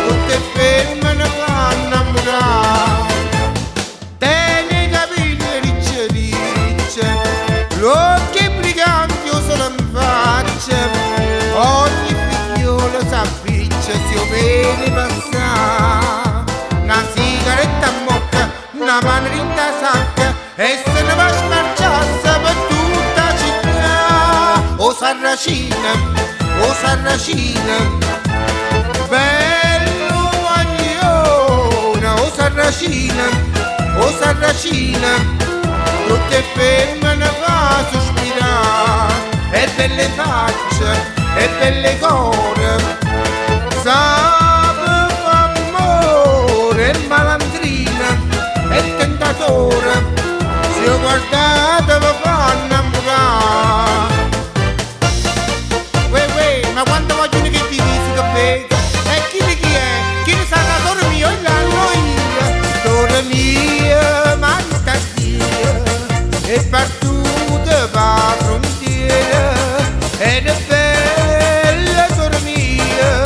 tutte femmine vanno innamorare. Tieni i capelli ricci, l'occhio briganti o solo in faccia, ogni figliolo s'appiccia, si vede passare, una sigaretta a mocca, una mano in da sacca, e se ne va a smarciarsi per tutta la città. O Sarracina, bello guaglione, o Sarracina, tutte femmine fa sospirare, e belle facce, e belle core, sape amore, e malandrina, e tentatore, se io guardate mi fa innamorare. Ma quando vogliono che ti dici che vedo, e chi è? Chi ne sa la torre mia e l'anno io? Torre mia, ma sta via, e partute va frontiera, ed è bella torre mia,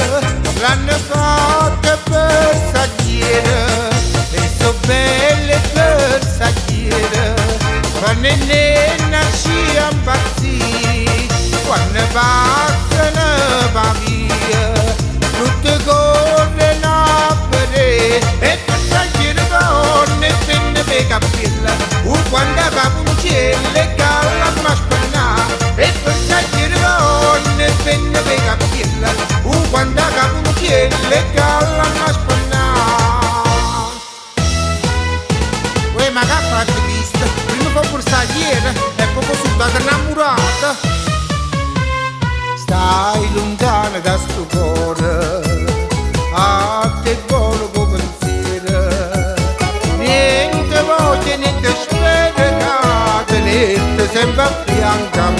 l'hanno fatta bersagliera, e so belle bersagliera, ma nenne lontano da sto cuore, a che volo con pensiero, niente voce, niente spera, che tenete sempre a fianco a me.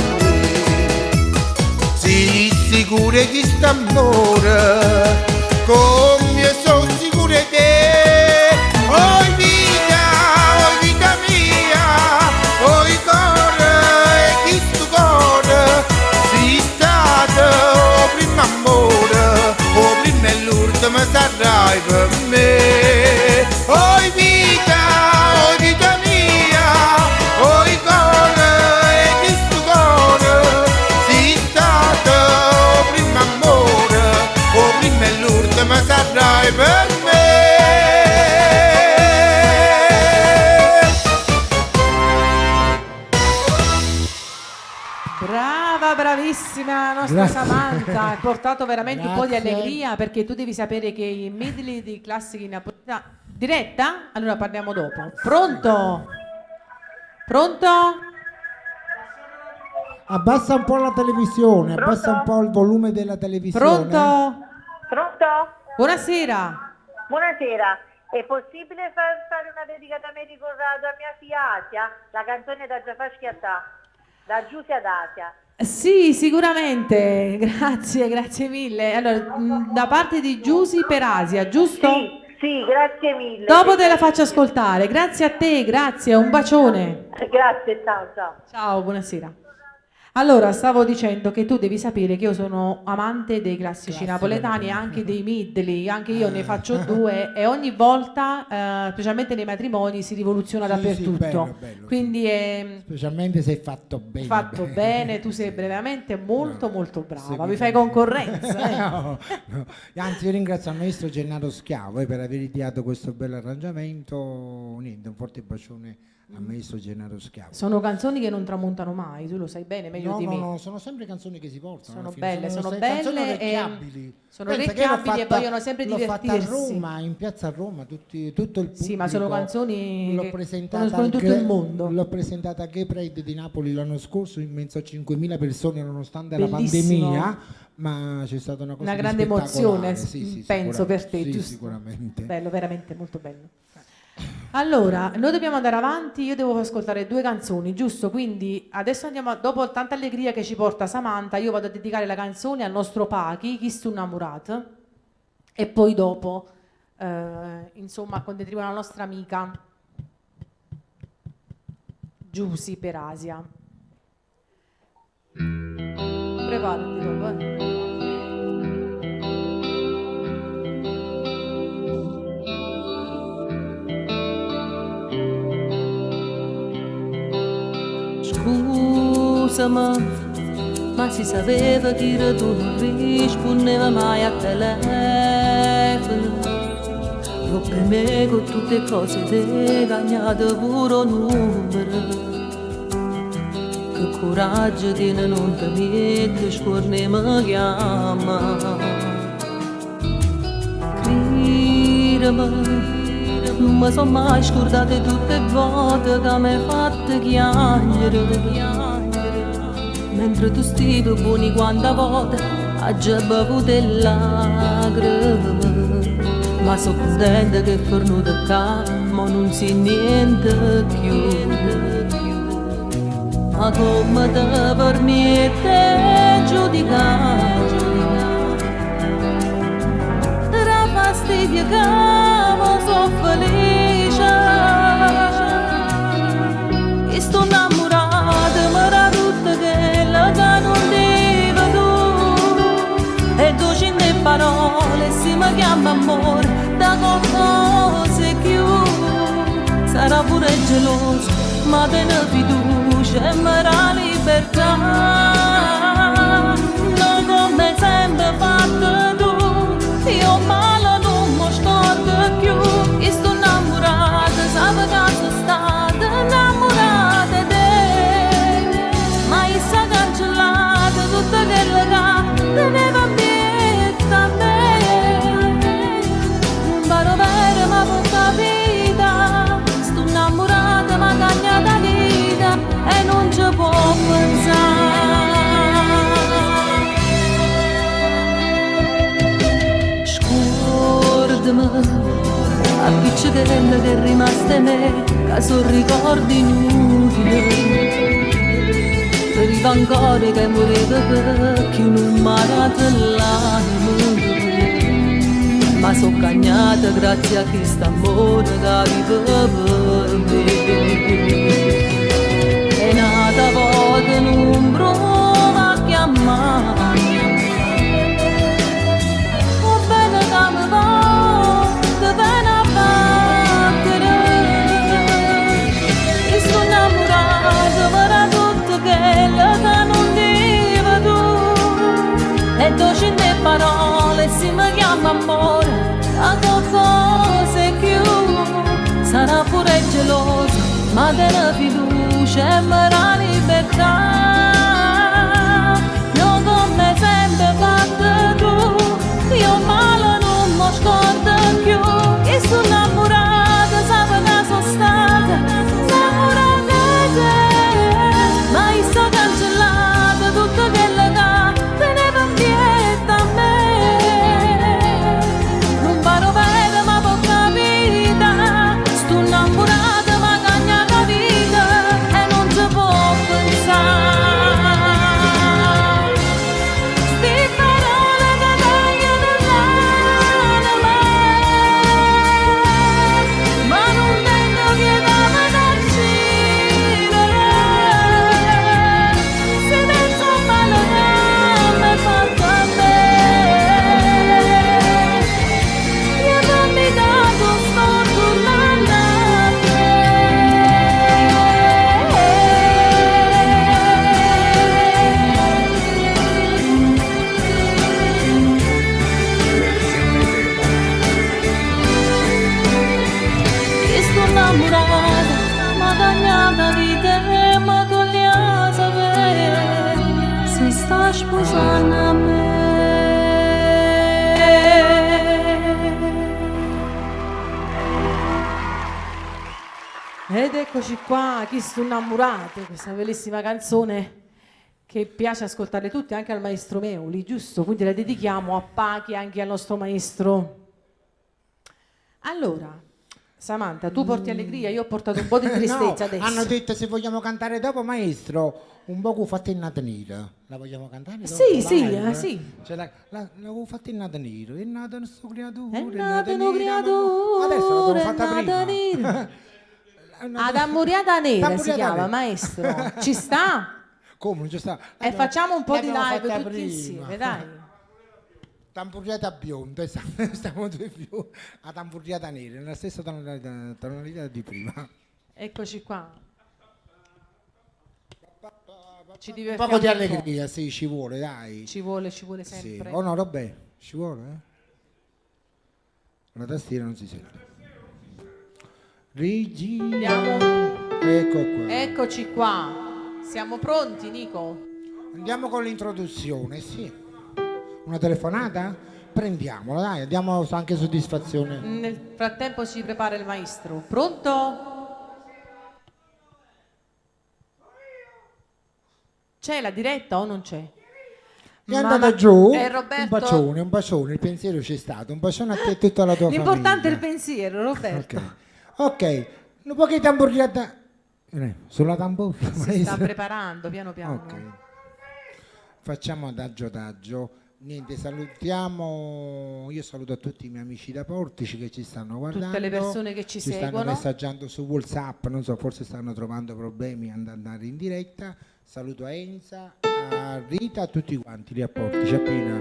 Sii sicuro che sta amore, come sono sicuro di te. Oh vita mia, oh cuore, e chi sto cuore, sei stato oh primo amore, oh prima e l'ultimo sarai per me. Oh vita mia, oh cuore, e chi sto cuore, sei stato oh primo amore, oh prima e l'ultimo sarai per me. Brava, bravissima nostra Grazie. Samantha, hai portato veramente un po' di Grazie. allegria, perché tu devi sapere che i medley di classiche napoletane... Diretta? Allora parliamo dopo. Pronto? Pronto? Abbassa un po' la televisione, Pronto? abbassa un po' il volume della televisione. Pronto? Pronto? Buonasera. Buonasera. È possibile fare una dedicata a Mary Corrado a mia figlia Asia? La canzone da già fa schiattà. Da Giusy ad Asia. Sì, sicuramente. Grazie mille. Allora, da parte di Giusy per Asia, giusto? Sì, grazie mille. Dopo te la faccio ascoltare. Grazie a te, grazie, un bacione. Grazie, ciao. Ciao, buonasera. Allora, stavo dicendo che tu devi sapere che io sono amante dei classici napoletani e anche dei medley, anche io ne faccio 2 e ogni volta, specialmente nei matrimoni, si rivoluziona Sì, dappertutto. bello, Quindi è specialmente se è fatto bene. fatto bene, tu sei veramente molto brava, Seguite. mi fai concorrenza. No. Anzi, io ringrazio il maestro Gennaro Schiavo per aver ideato questo bello arrangiamento. Niente, un forte bacione al maestro Gennaro Schiavo. Sono canzoni che non tramontano mai, tu lo sai bene, meglio di me. No, sono sempre canzoni che si portano. Sono alla fine. belle, sono canzoni belle e orecchiabili. sono Pensa che io l'ho orecchiabili e fatta- vogliono sempre l'ho fatta a divertirsi. Roma, in piazza a Roma, tutto il pubblico. Sì, ma sono canzoni l'ho che presentata conoscono in tutto il mondo. L'ho presentata a Gay Pride di Napoli l'anno scorso in mezzo a 5.000 persone nonostante Bellissimo. la pandemia, ma c'è stata una cosa Una di grande emozione, spettacolare. Sì, penso, per te, sì, giusto? sicuramente. Bello, veramente molto bello. Allora, noi dobbiamo andare avanti, io devo ascoltare 2 canzoni, giusto? Quindi adesso andiamo, dopo tanta allegria che ci porta Samantha, io vado a dedicare la canzone al nostro Pachi, Chi stu innamorat, e poi dopo, insomma, accontenteremo la nostra amica Giusy per Asia. Preparati dopo, Scusami, ma si sapeva che tu non rispondeva mai a telefono. Io per me con tutte le cose ti cagnate pure un numero. Che coraggio tiene non ti metti, scorne mi chiama. Credimi, non mi sono mai scordata tutte le volte che mi hai fatto chiamare. Mentre tu stivi buoni quanta volta hai già bevuto le lacrime. Ma sono contenta che è venuta qua, ma non si niente più. Ma come ti permette giudicare? Tra fastidio che mi sono felice. E sto innamorata, ma era tutta quella che non dico tu. E dolci le parole si mi chiama amore, da qualcosa più. Sarà pure geloso, ma tiene fiducia e mi dà libertà. Non come sempre fatto tu, io male non mi scordo più. E sto innamorata, sape che sono stata innamorata di te. Ma io sto cancellata tutta quella che teneva detto a me. Non paro vero ma poca vita, sto innamorata ma cagnata vita e non ci può pensare. portami a piccicella che è rimasta in me, che sono ricordi inutili. Riva ancora che moriva perché non mi ha dato l'anima, ma sono cagnata grazie a questo amore che vive per me. È nata volta in un prova a chiamare, oh bene che mi va, te viene a battere, e sono innamorata per tutto quello che non diva tu, e dolci le parole si mi chiama amore, la tua cosa è più, sarà pure gelosa, ma della fiducia e me la libertà, non come sempre fatto tu, io male non mi scordo più, e sono innamorata, sape che sono stata, innamorata di te, ma io sto cancellata tutto quello che teneva indietro a me, non paro bene ma poca vita, sto innamorata ma cagna la vita e non ci può pensare. Sti parole che tagliano l'anima, ma non tengo pietà da uccidere, se penso male che mi hai fatto a me, io non mi dato sto tornando a te. Che sto innamorata, ma cagnata di te, ma togli a sapere se sta sposando a me. Ed eccoci qua, chi sto innamorato, questa bellissima canzone che piace ascoltare tutti, anche al maestro Meuli, giusto? Quindi la dedichiamo a Pachi, anche al nostro maestro. Allora, Samantha, tu porti allegria, io ho portato un po' di tristezza No, adesso. hanno detto se vogliamo cantare dopo, maestro, un po' che ho fatto in nataniro. La vogliamo cantare dopo? Sì, sì, Vai, sì. Cioè, l'avevo fatto in nataniro. È nata una creatura. È nata una creatura, Adesso l'abbiamo è fatta nata prima. nera. Ad Ammuriata Nera si Ammuriata chiama, Nera. maestro. Ci sta? Come non ci sta? E facciamo un po' di L'abbiamo live fatta tutti prima. insieme, dai. Tamburiata bionda, stiamo due più a tamburiata nera, nella stessa tonalità di prima. Eccoci qua. Ci Un divertiamo poco di po'. allegria, sì, ci vuole, dai. Ci vuole Sì. sempre. Oh no, vabbè, ci vuole, eh? La tastiera non si sente. Andiamo. Ecco qua. Eccoci qua. Siamo pronti, Nico? Andiamo con l'introduzione, sì. Una telefonata? Prendiamola, dai, diamo anche soddisfazione. Nel frattempo si prepara il maestro. Pronto? C'è la diretta o non c'è? È andata giù, Roberto. un bacione, il pensiero c'è stato, un bacione a te e tutta la tua L'importante è il famiglia. pensiero, Roberto. Ok, un po' che tamburiata sulla tambura. Si sta preparando piano piano. Ok, facciamo adagio adagio. Niente, salutiamo, io saluto a tutti i miei amici da Portici che ci stanno guardando, Tutte le persone che ci stanno seguono. messaggiando su WhatsApp, non so, forse stanno trovando problemi ad andare in diretta. Saluto a Enza, a Rita, a tutti quanti lì a Portici, appena.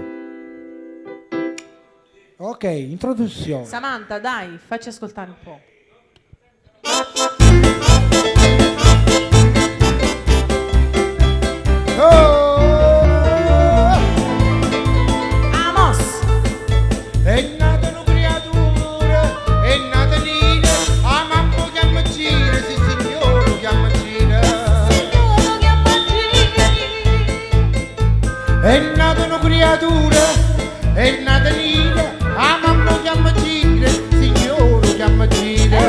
Ok, introduzione. Samantha, dai, facci ascoltare un po'. Amos! È nata una creatura, è nata nera, a mamma chiama Gira, sì signore chiama Gira. È nata una creatura, è nata nera, a mamma chiama Gira, signore chiama Gira.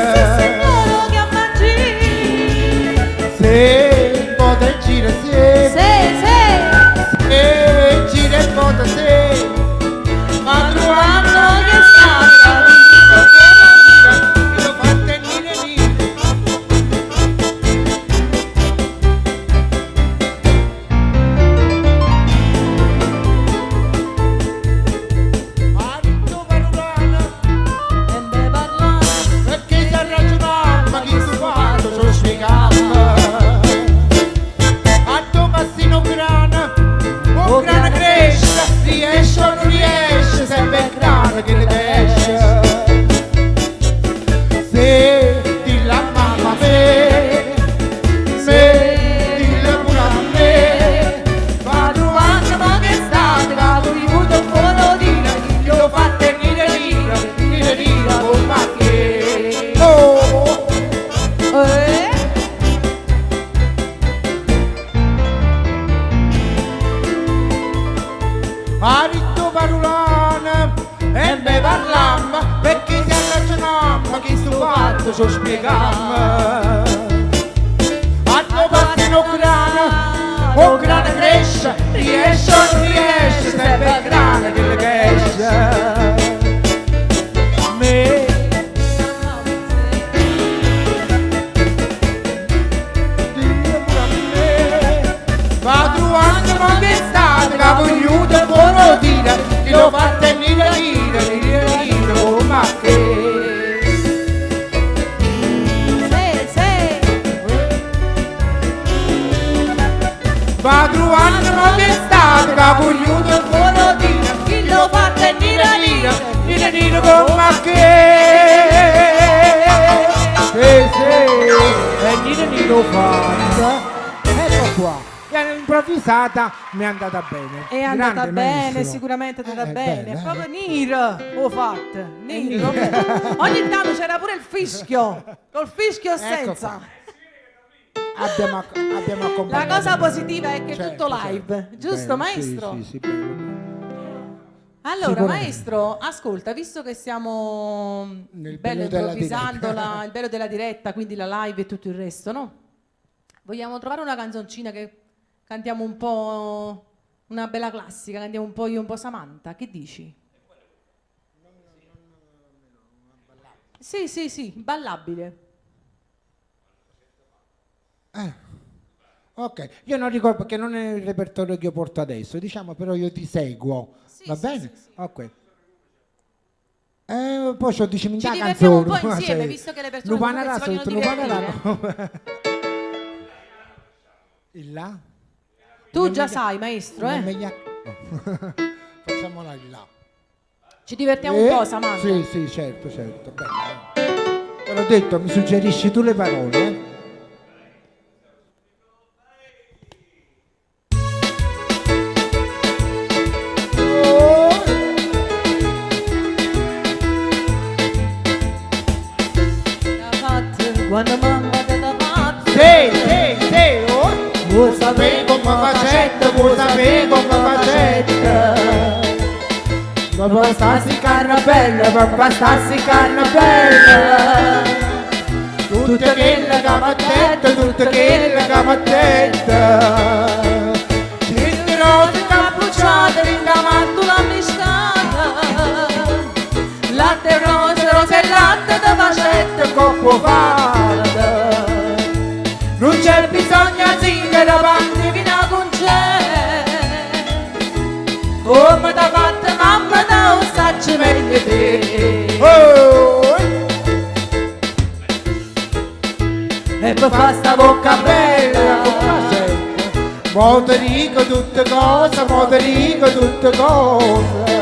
cosa ci spieghiamo. Hanno fatto un grano cresce, riesce o non riesce, sempre il grano che le cresce. Me va trovando ma che state, che vogliuto e buono dire, che lo fa tenere oh ma che. Va trovando ma che state, che vogliuto e buono dire, che lo fa tenere oh ma che. E Nino fa. Ecco qua. Improvvisata mi è andata bene. È andata Grande bene, maestro. sicuramente è andata bene. bella, È proprio Nir, ho fatto. Nir, vabbè. Ogni tanto c'era pure il fischio, col fischio senza. Abbiamo accompagnato. La cosa positiva è che è Certo, tutto live, certo. giusto Bello, maestro? Sì, bello. Allora Sicuramente. maestro, ascolta, visto che stiamo Nel bello bello della improvvisando diretta. il bello della diretta, quindi la live e tutto il resto, no? Vogliamo trovare una canzoncina che cantiamo un po', una bella classica, cantiamo un po' io, un po' Samantha, che dici? Sì, ballabile. Ok, io non ricordo perché non è il repertorio che io porto adesso, diciamo, però io ti seguo. Sì, Va sì, bene? sì. Ok. Poi c'ho 10.000 Ci canzoni. divertiamo un po' ma insieme, sei- visto che le persone Lupanarà, comunque si sotto vogliono Lupanarà. Il là? Tu già sai, maestro, Non eh? me gli ha- no. Facciamola il là. Ci divertiamo un po', Samantha. Sì, certo. Bello. Te l'ho detto, mi suggerisci tu le parole, eh? Quando mamma te da fatto, Sì, oh. vuoi sapere come facette, vuoi sapere come facette. Ma bastassi carne bella, ma bastassi carne bella. Tutte quelle che m'ha detto, tutte quelle che m'ha detto. Cinte rose cappucciate, rincamatula miscata. Latte rose, rose e latte da facette, coppo fatta. Non c'è bisogno zingare avanti fino a con c'è. Come t'ha fatto mamma da un saccio meglio te. Oh. E per fare sta bocca bella. Mo te dico tutte cose, mo te dico tutte cose.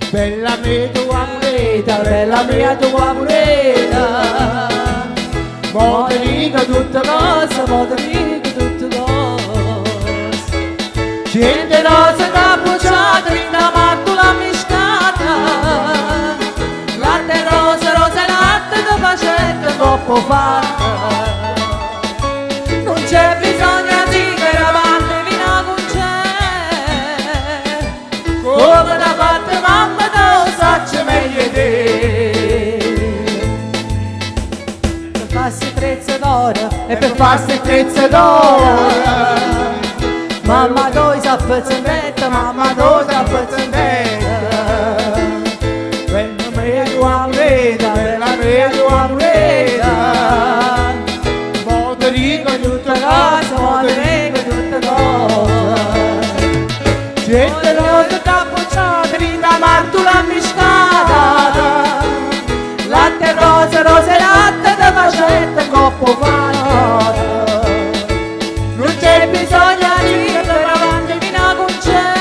Bella mia tua muleta, Bella mia tua pureta. mo te dico tutte cose, Mo te dico tutte cose. Gente Rose cappucciate, rincamatula miscata. Latte rose, rose latte da facette, coppo fatta. Non c'è bisogno di che avanti fino a con c'è. Come da fatta mamma da un saccio meglio te. Per farsi trezze d'oro e per farsi trezze d'oro. Mamma doi s'appezzendetta, mamma doi s'appezzendetta. bella mia tua muleta, bella mia tua muleta. Mo te dico tutte cose, mo te dico tutte cose. Gente Rose cappucciate, rincamatula miscata. Latte rose, rose latte da facette, coppo fatta. Non c'è bisogno di che per avanti fino a con c'è.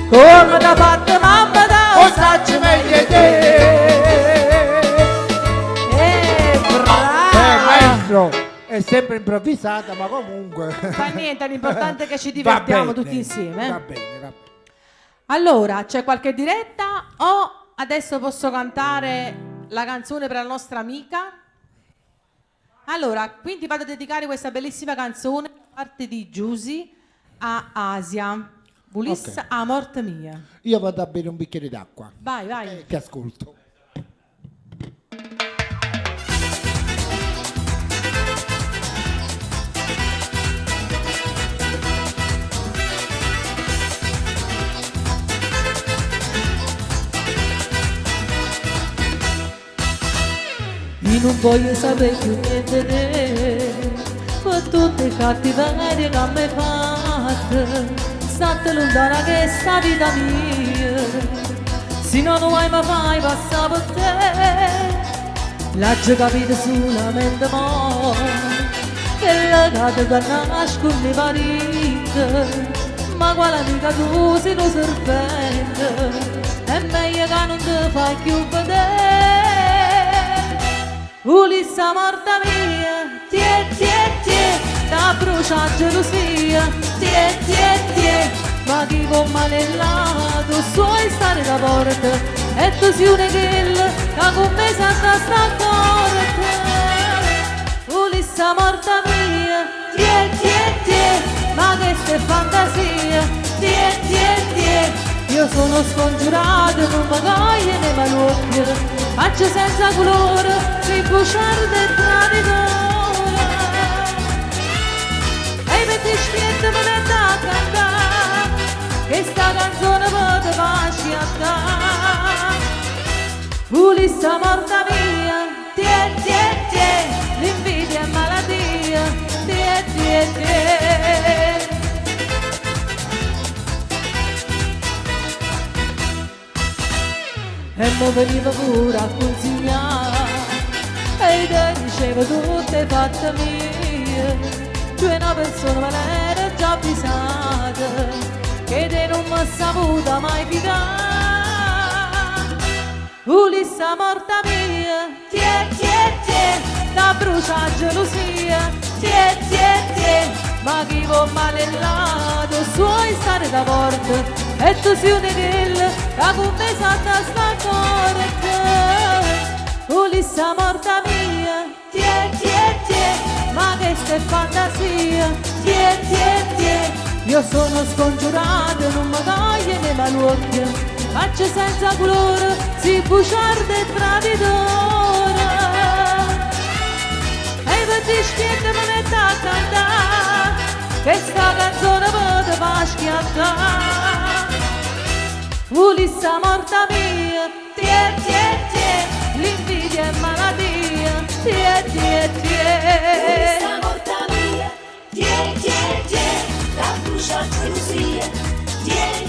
Come da fatta mamma da un saccio meglio te. Brava! maestro, è sempre improvvisata, ma comunque. Fa niente, l'importante è che ci Va divertiamo bene, tutti insieme. Va bene. Allora, c'è qualche diretta o adesso posso cantare la canzone per la nostra amica? Allora, quindi vado a dedicare questa bellissima canzone da parte di Giusy a Asia. Vulis Ok. a morte mia. Io vado a bere un bicchiere d'acqua. Vai. Ti ascolto. io non voglio sapere più niente di te, per tutte le cattiverie che mi hai fatto, state lontana che sta vita mia, se no non vuoi mai fai passare per te, l'ho capito solamente mo, che la gata che nasconde i parenti, ma quale amica tu sei lo serpente, è meglio che non ti fai più vedere. Ulissa morta mia, tie, da brucia gelosia, tie, ma chi con malellato suoi stare da porta, e tu sei una che con me sa sta corte. Ulissa morta mia, tie, ma che ste fantasia, tie, io sono scongiurato, non mi coglie né malocchio, faccio senza colore, sei buciardo e traditore. E per te spietta mi metto a cantare, che sta canzone per te fa schiattare. Ulissa morta mia, tie, l'invidia è malattia, tie. E mo veniva pure a consigliare, e te dicevo tutte fatte mie, cioè una persona me l'era già avvisata, che te non mi ha saputa mai fidare. Ulissa morta mia, tie, da brucia gelosia, tie, ma chi vuol malellato suoi stare da porta, e tu sei una che con me sa sta corte. Ulissa morta mia, tie, ma che ste fantasia, tie, io sono scongiurato, non mi coglie né malocchio, faccio senza colore, si buciardo e traditore. E per te schietta mi metto a cantare, che sta canzone per te fa schiattare. Ulissa morta mia, tie, l'invidia è malattia, tie. Ulissa morta mia, tie, la brucia gelosia, tie.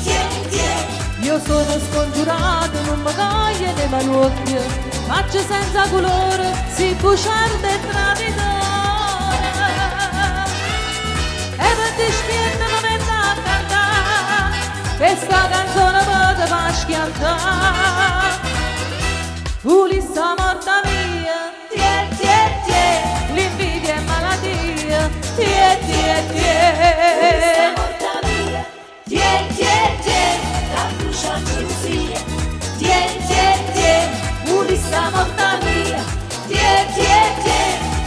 Io sono scongiurato, non mi coglie né malocchio, faccio senza colore, si buciardo e traditore. E per te spietta mi metto a cantare, che sta canzone per te fa schiantare. Ulissa morta mia, tie, l'invidia è malattia, tie. Ulissa morta mia, tie, la brucia gelosia, tie. Ulissa morta mia, tie,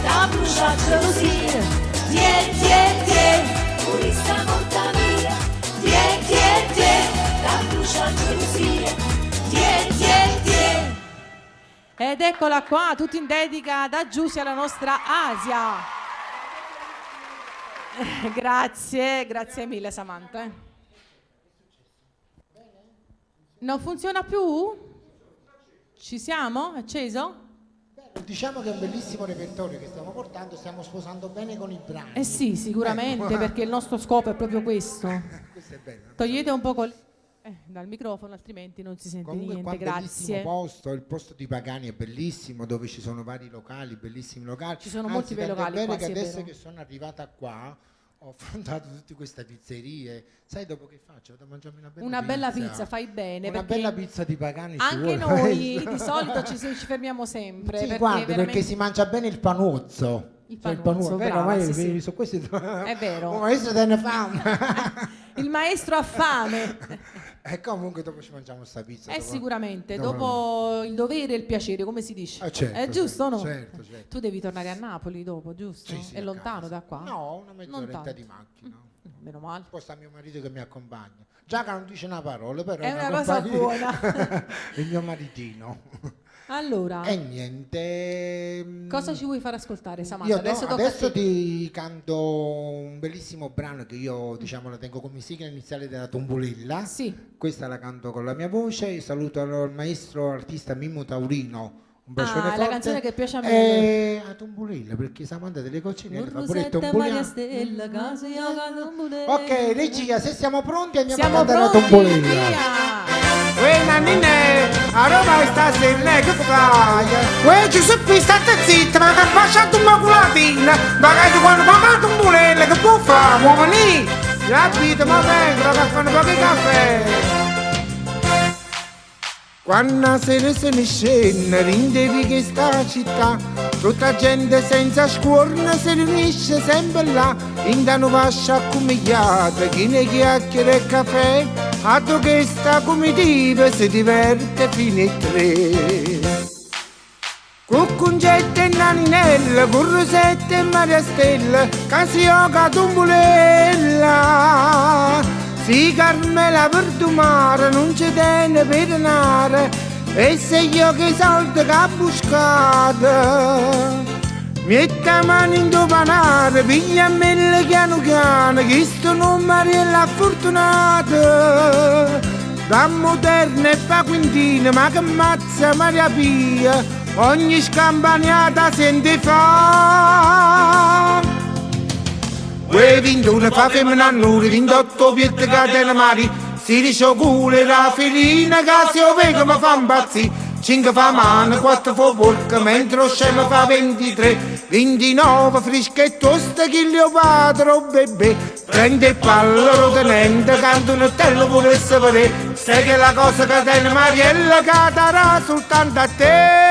la brucia gelosia, tie. Ulissa morta mia, tie, la brucia gelosia, tie. Ed eccola qua, tutto in dedica da Giussi alla nostra Asia. Grazie mille Samantha. Non funziona più? Ci siamo? È acceso? Diciamo che è un bellissimo repertorio che stiamo portando, stiamo sposando bene con i brani. Eh sì, sicuramente, Ecco. perché il nostro scopo è proprio questo. Questo è bello. Togliete un poco dal microfono, altrimenti non si sente Comunque qua niente. è un bellissimo Grazie. posto, il posto di Pagani è bellissimo, dove ci sono vari locali, bellissimi locali. Ci sono Anzi, molti bei tant'è locali bene qua, che sì, è adesso vero. che sono arrivata qua ho affrontato tutte queste pizzerie. Sai dopo che faccio? Vado a mangiarmi Una bella pizza, fai bene. Una perché bella pizza di Pagani ci anche vuole. noi di solito ci fermiamo sempre. Sì, perché guarda, veramente perché si mangia bene il panuzzo. Il Cioè, panuzzo, vero? brava, Ma sì, sì. su questi È vero. Oh, maestro te ne fame. il maestro ha fame. E comunque dopo ci mangiamo sta pizza. Sicuramente, dopo il dovere e il piacere, come si dice? Certo, È giusto o no? certo. Tu devi tornare a Napoli dopo, giusto? Sì, sì, È a lontano casa. da qua? No, una Non mezz'oretta tanto. di macchina. Meno male. Poi sta mio marito che mi accompagna. Già che non dice una parola, però È mi una cosa accompagna. buona. Il mio maritino. Allora, E niente. cosa ci vuoi far ascoltare, Samantha? Io Adesso tocca a adesso te. ti canto un bellissimo brano che io diciamo la tengo come sigla iniziale della Tombolella. Sì. Questa la canto con la mia voce. Saluto allora il maestro artista Mimmo Taurino, Un bacione la forte. canzone che piace a me. E a Tombolilla, perché siamo andati alle coccinelle, fa pure Rosetta Maria Tombolilla. Stella, casa io canto un bulè. Ok, regia, se siamo pronti andiamo Siamo a cantare la pronti, Tombolilla. via! Uè Nannine, a Roma stasera che fai? Uè Giuseppe state zitta, ma che ha lasciato una culatina? Magari quando pagato un bulello che può fare, uomini? Capito, ma vengono che fanno pochi caffè. Quando sera se ne scende, rindevi che sta città, tutta gente senza scuorna si riunisce sempre là, in da una vascia accomigliata, chi ne chiacchiere e caffè, a tu che sta comitiva si diverte fino a 3. Cuccungette e naninella, currosette e Maria Stella, casioca tumbulella. Si Carmela per domare, non ci tiene per denaro, e se io che soldi che ha buscato. Metta mano in tuo panare, piglia mille piano piano, che sto numero è la fortunata. Da moderna e pa quintina, ma che mazza Maria Pia, ogni scampagnata sente fa. Uè 21 fa femmina annuri, 28 piette catene mari, 16 cule la filina che si ovega mi fa impazzì, 5 fa mano, 4 fa porca, mentre scema fa 23, 29 frische toste che leopardro bebè, prende il pallo tenente, canta un tello volesse vedere, sai che la cosa che tiene Mariella che darà soltanto a te.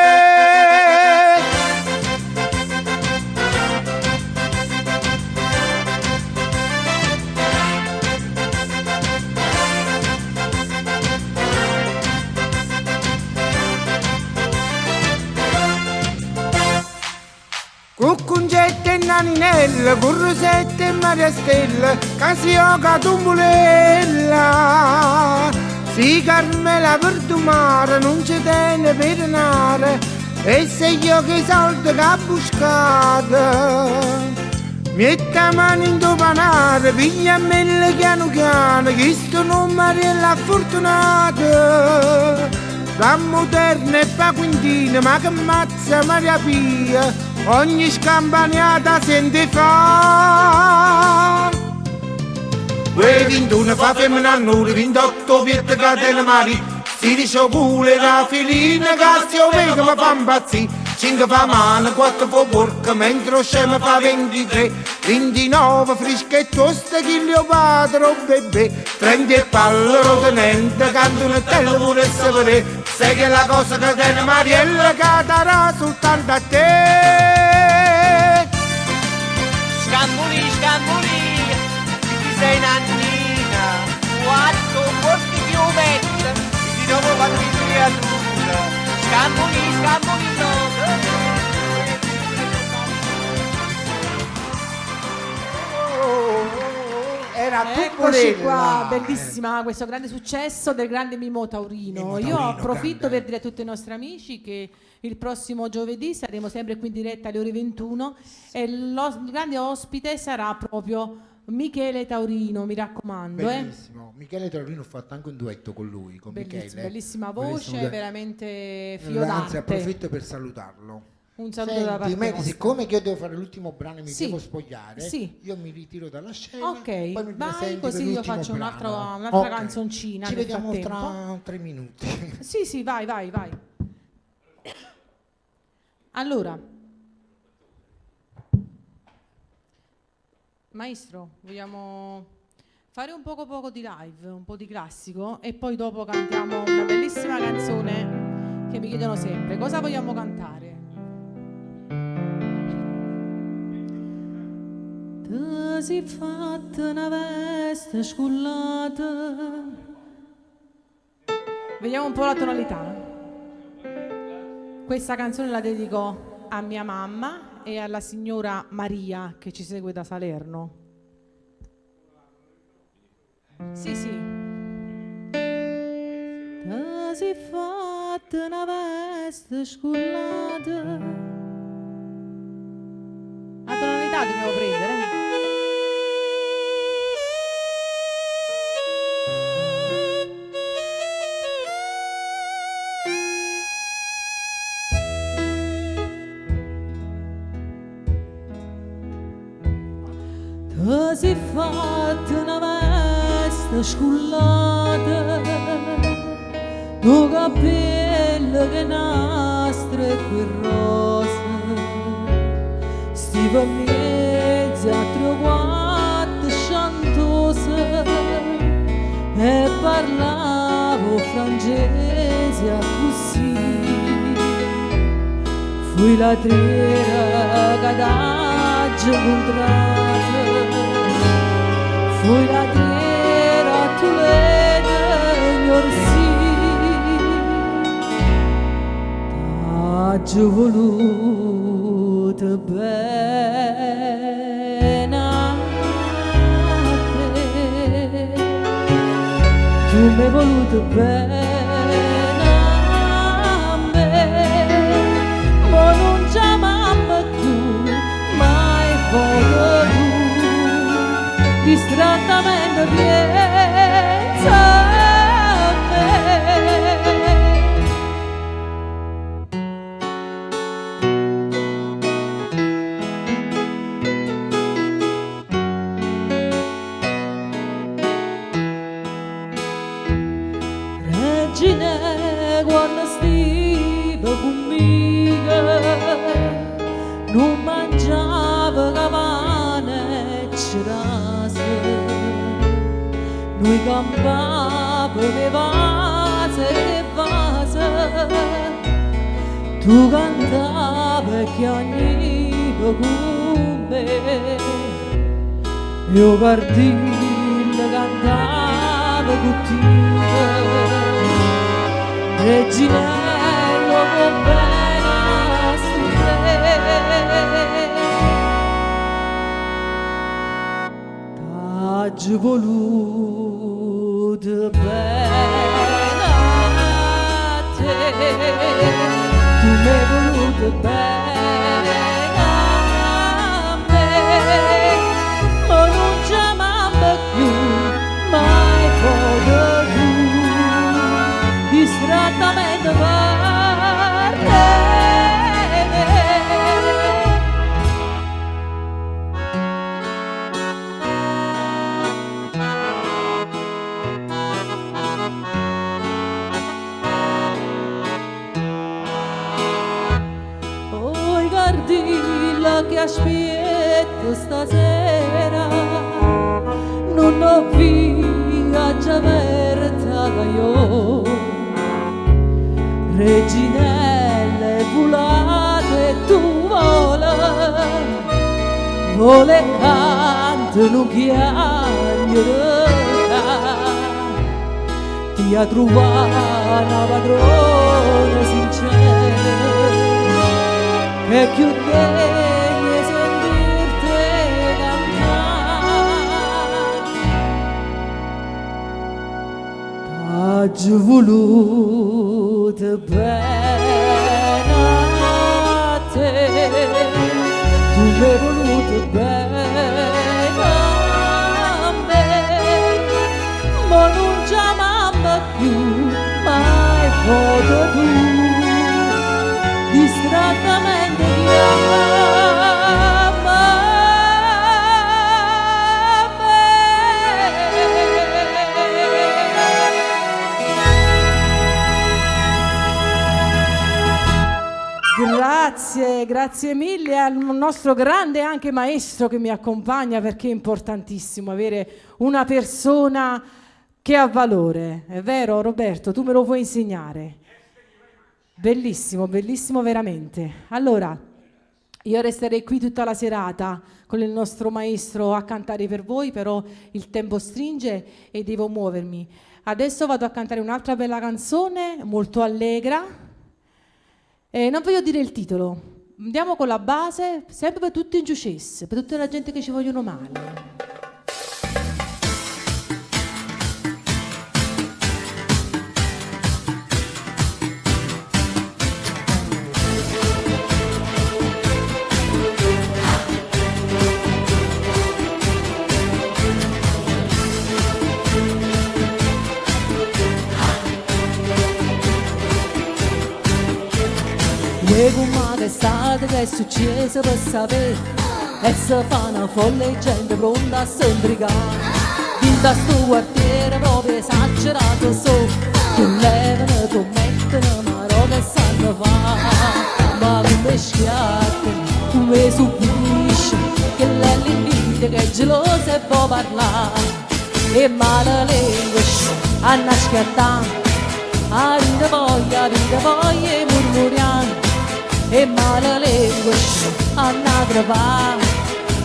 Cuccungette e naninella, currosette e Maria Stella, casioca tumbulella. Si Carmela per domare, non ci tiene per denaro, e se io che soldi che ha buscato. Metta mano in tuo panare, piglia mille piano piano, che sto numero è la fortunata. Da moderna e pa quintina, ma che mazza Maria Pia, ogni scampagnata sente fa. Uè 21 fa femmina annuri, 28 piette catene mari, 16 cule la filina che si ovega mi fa impazzì, 5 fa mano, 4 fa porca, mentre scema fa 23, 29 frische e toste che leopardro bebè, 30 e pallo tenente, canta un tello volesse vedere, sai che la cosa che tiene Mariella che darà soltanto a te. Scambuli, ti sei nannina, 4 porti chiumette, di nuovo vanno in creatura, scambuli, no. Era Eccoci qua, Tombolilla. bellissima questo grande successo del grande Mimo Taurino. Mimo Io Taurino, approfitto grande. per dire a tutti i nostri amici che il prossimo giovedì saremo sempre qui in diretta alle ore 21 e il grande ospite sarà proprio Michele Taurino, mi raccomando. Bellissimo. Michele Taurino ha fatto anche un duetto con lui, con Bellissimo, Michele. bellissima voce, Bellissimo. veramente Anzi, fiorante. approfitto per salutarlo. Un saluto da parte Senti, Mary, nostra. siccome che io devo fare l'ultimo brano e mi Sì, devo spogliare, sì. io mi ritiro dalla scena. Ok, poi mi vai, presenti così per io l'ultimo faccio brano. un'altra Ok. canzoncina Ci nel vediamo frattempo. tra 3 minuti. Sì, vai. Allora, maestro, vogliamo fare un poco di live, un po' di classico e poi dopo cantiamo una bellissima canzone che mi chiedono sempre. Cosa vogliamo cantare? Ti sei fatta una veste scullata. Vediamo un po' la tonalità. Questa canzone la dedico a mia mamma e alla signora Maria che ci segue da Salerno. Sì. Ti sei fatta una veste scullata. La tonalità dobbiamo prendere. si è fatta una veste scullata, due capelli che nastro e quel rosa, sti mezzi a trovato sciantosa e parlavo francese a così. Fui la triera che t'aggia incontrata, fui la triera a Toledo in Orsi, t'aggia voluto bene a te, tu mi hai voluto bene. Distrattamente piensa a me. Regina, quando stiva conmigo non mangiava cavane e cerase, noi campavo le vase e vase, tu cantavi e chiagniva con me, io Gardilla cantavo con te, Reginello con bene su te. T'aggia voluto bene a te, tu mi hai voluto bene a me, ma non ci amiamo più, mai potuto distrattamente parlare. Che aspetto stasera, non ho via già aperta che io, Reginelle volate e tu vola e cantano chiagnere, ti ha trovato una padrona sincera e più degne sentirti cantare. T'aggia voluto bene a te, tu mi hai voluto bene a me, ma non ci amiamo più, mai potuto distrattamente Grazie mille al nostro grande anche maestro che mi accompagna, perché è importantissimo avere una persona che ha valore. È vero Roberto, tu me lo puoi insegnare. Bellissimo, bellissimo veramente. Allora, io resterei qui tutta la serata con il nostro maestro a cantare per voi, però il tempo stringe e devo muovermi. Adesso vado a cantare un'altra bella canzone, molto allegra. Non voglio dire il titolo, andiamo con la base, sempre per tutti in giucesse, per tutta la gente che ci vogliono male. E come che è stato, che è successo per sapere e se fa una folle gente pronta a s'imbricare. Da sto quartiere proprio esagerato so, che levano, commettono, ma roba sanno fa. Ma come schiattano, come subisce, che lei l'invita che è gelosa e può parlare. E male lingua, a schiattare, a vita voglia e murmuriamo. E male lingua, a trovare,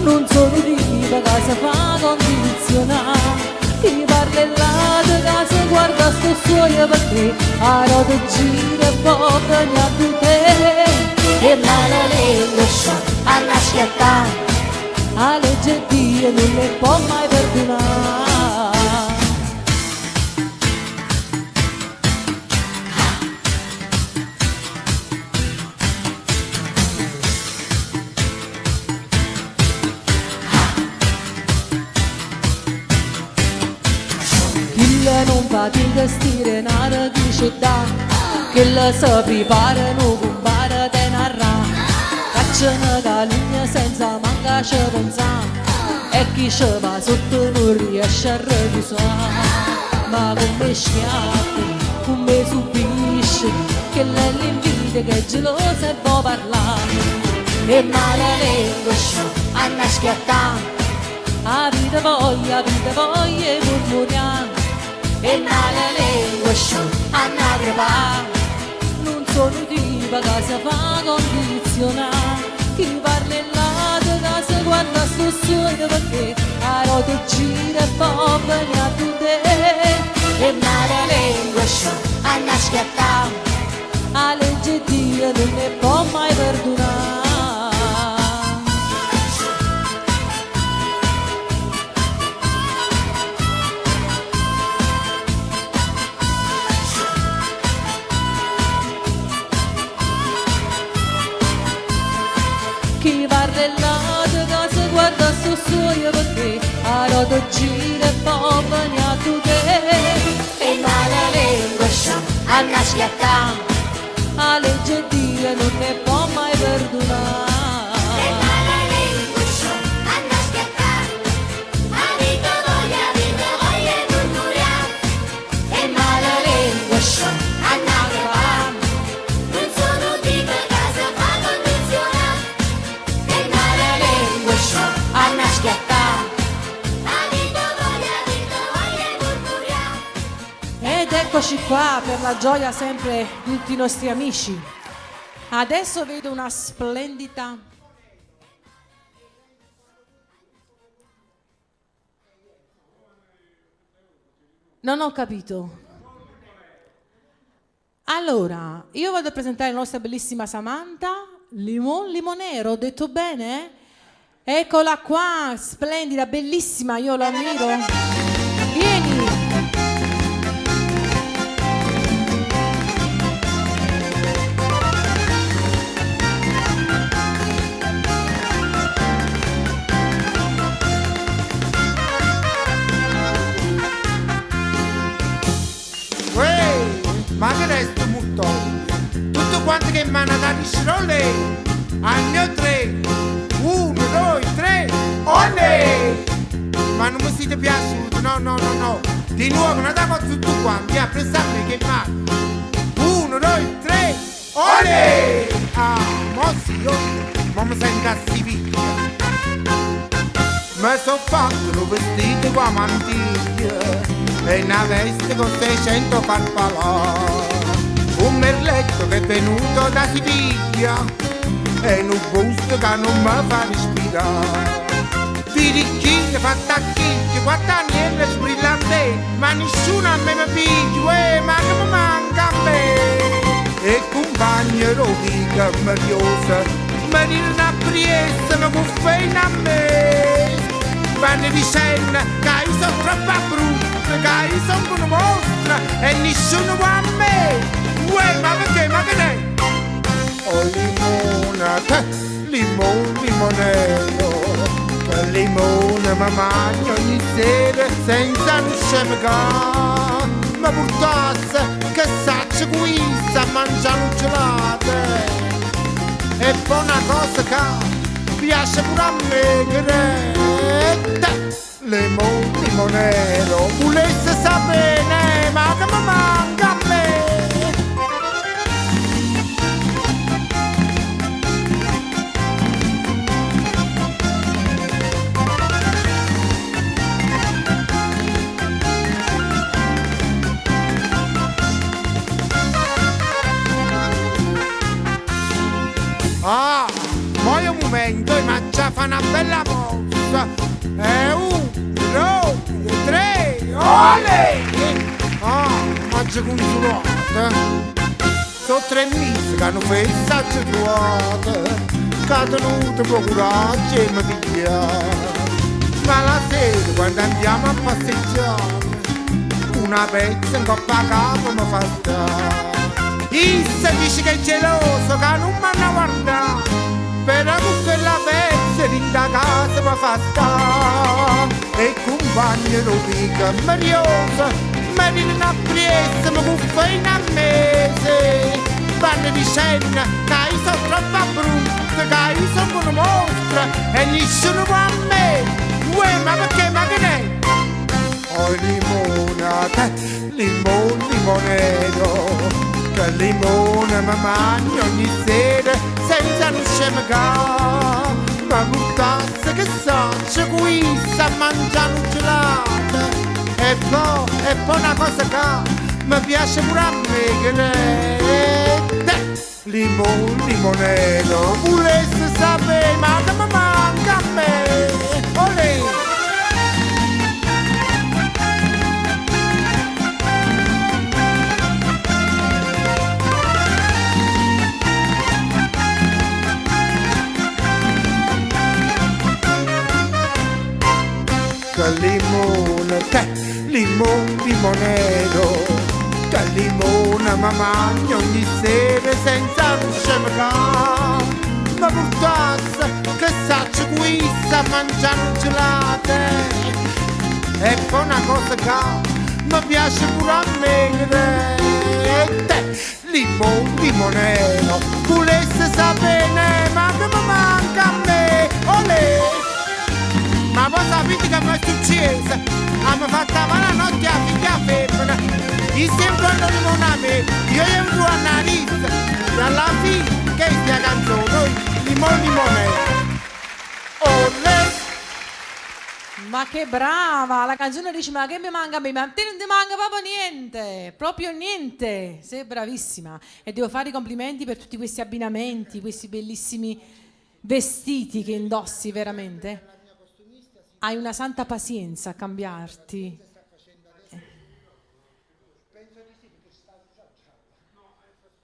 non sono tipo che si fa condizionare. Chi parla là di casa guarda sto suoio perché a rota gira e poi venga a te. E male lingua, a schiattare, a legge Dio non le può mai perdonare. Non fatica stire nara di città, che la si preparano con bara de narra. Cacciano calugna senza mancarci pensare, e chi ci va sotto non riesce a riposare. Ma come schiatta, come subisce, che lei l'invita che è gelosa e può parlare. E male lingua, a schiattare, a vita voglia e murmuriamo. E male lingua, a crepare, non sono tipo che si fa condizionare. Chi parla là di casa guarda sto sogno perché a rota gira e poi viene a te. E male lingua, a schiattare, a legge Dio non ne può mai perdonare. Chi parla là di casa guarda sto suoio perché a rota gira e poi viene a te. E male lingua, a schiattare, a legge Dio non ne può mai perdonare. E male lingua, a schiattare, a vita voglia e murmuriare. E male lingua, a crepare, non sono tipo che si fa condizionare. A schiattare, a vita voglia e murmuriare. Ed eccoci qua per la gioia sempre di tutti i nostri amici. Adesso vedo una splendida. Non ho capito. Allora, io vado a presentare la nostra bellissima Samantha Limonero, ho detto bene? Eccola qua, splendida, bellissima, io la ammiro. Vieni. Ma che resto molto? Tutto quanto che mi hanno dato i scirolle al mio 3. 1, 2, 3, olè! Ma non mi siete piaciuti, no. Di nuovo, non davo tutto quanti, apprezzate che male. 1, 2, 3, olè! Ah, mo sì, io, ma mi sento a Siviglia. Mi sono fatto un vestito con mantiglia e una veste con 600 farfallò. Un merletto che è venuto da Siviglia e un busto che non mi fa respirare. Birichine fatta a chicchi, 4 anni sbrillante, ma nessuno a me mi piglia, ma che mi manca a me. E compagni rovica mariosa, mi dicono a Priesta, mi buffena a me. Vanno dicendo che io sono troppo brutta, che io sono una mostra e nessuno va a me. Uè, ma perché, ma che ne? Oh limonata, limonello, che limone mi mangio ogni sera senza luscemicare. Ma portasse che saccia qui a mangiare un gelato. E poi una cosa che piace pure a me che limonero, volesse sapere ma che mi manca a me. Ah, poi un momento e ma già fa una bella mossa. E 1, 2, 3, olè! Ah, mangia con suolata. Sono 3 mesi che hanno fatto aggiuate, che hanno tenuto procurato e mi pigliare. Ma la sera quando andiamo a passeggiare, una pezza in coppa a capo mi fa stare. Issa dice che è geloso, che non mi hanno guardato, però con quella pezza in da casa mi fa stare. E il compagno lo dica mariosa, mi viene a presa, mi cuffa in a mese. Vanno dicendo che io sono troppo brutta, che io sono una mostra e nessuno va a me. Uè, ma perché, ma che ne? Oh limonata, limonero, che limone mi mangio ogni sera senza non scemicare. Ma portasse che saccia qui sta mangiando un gelato. E poi una cosa che mi piace pure a me che lei limonero, volesse sapere ma che mi manca a me. Olè! Limonero, che limone mi mangio ogni sera senza non scemicare. Ma portasse che saccia qui sta mangiando gelate. E poi una cosa che mi piace pure a me, limonero, volesse sapere ma che mi manca a me. Olè! Ma voi sapete che mi è successo? Abbiamo fatto la notte a figlia femmina. Io sempre hanno limoname, io gli ho avuto a narice. E alla fine, che è questa canzone? Limone. Olè! Ma che brava! La canzone dice ma che mi manca a me? Ma a te non ti manca proprio niente, proprio niente. Sei bravissima e devo fare i complimenti per tutti questi abbinamenti, questi bellissimi vestiti che indossi veramente. Hai una santa pazienza a cambiarti.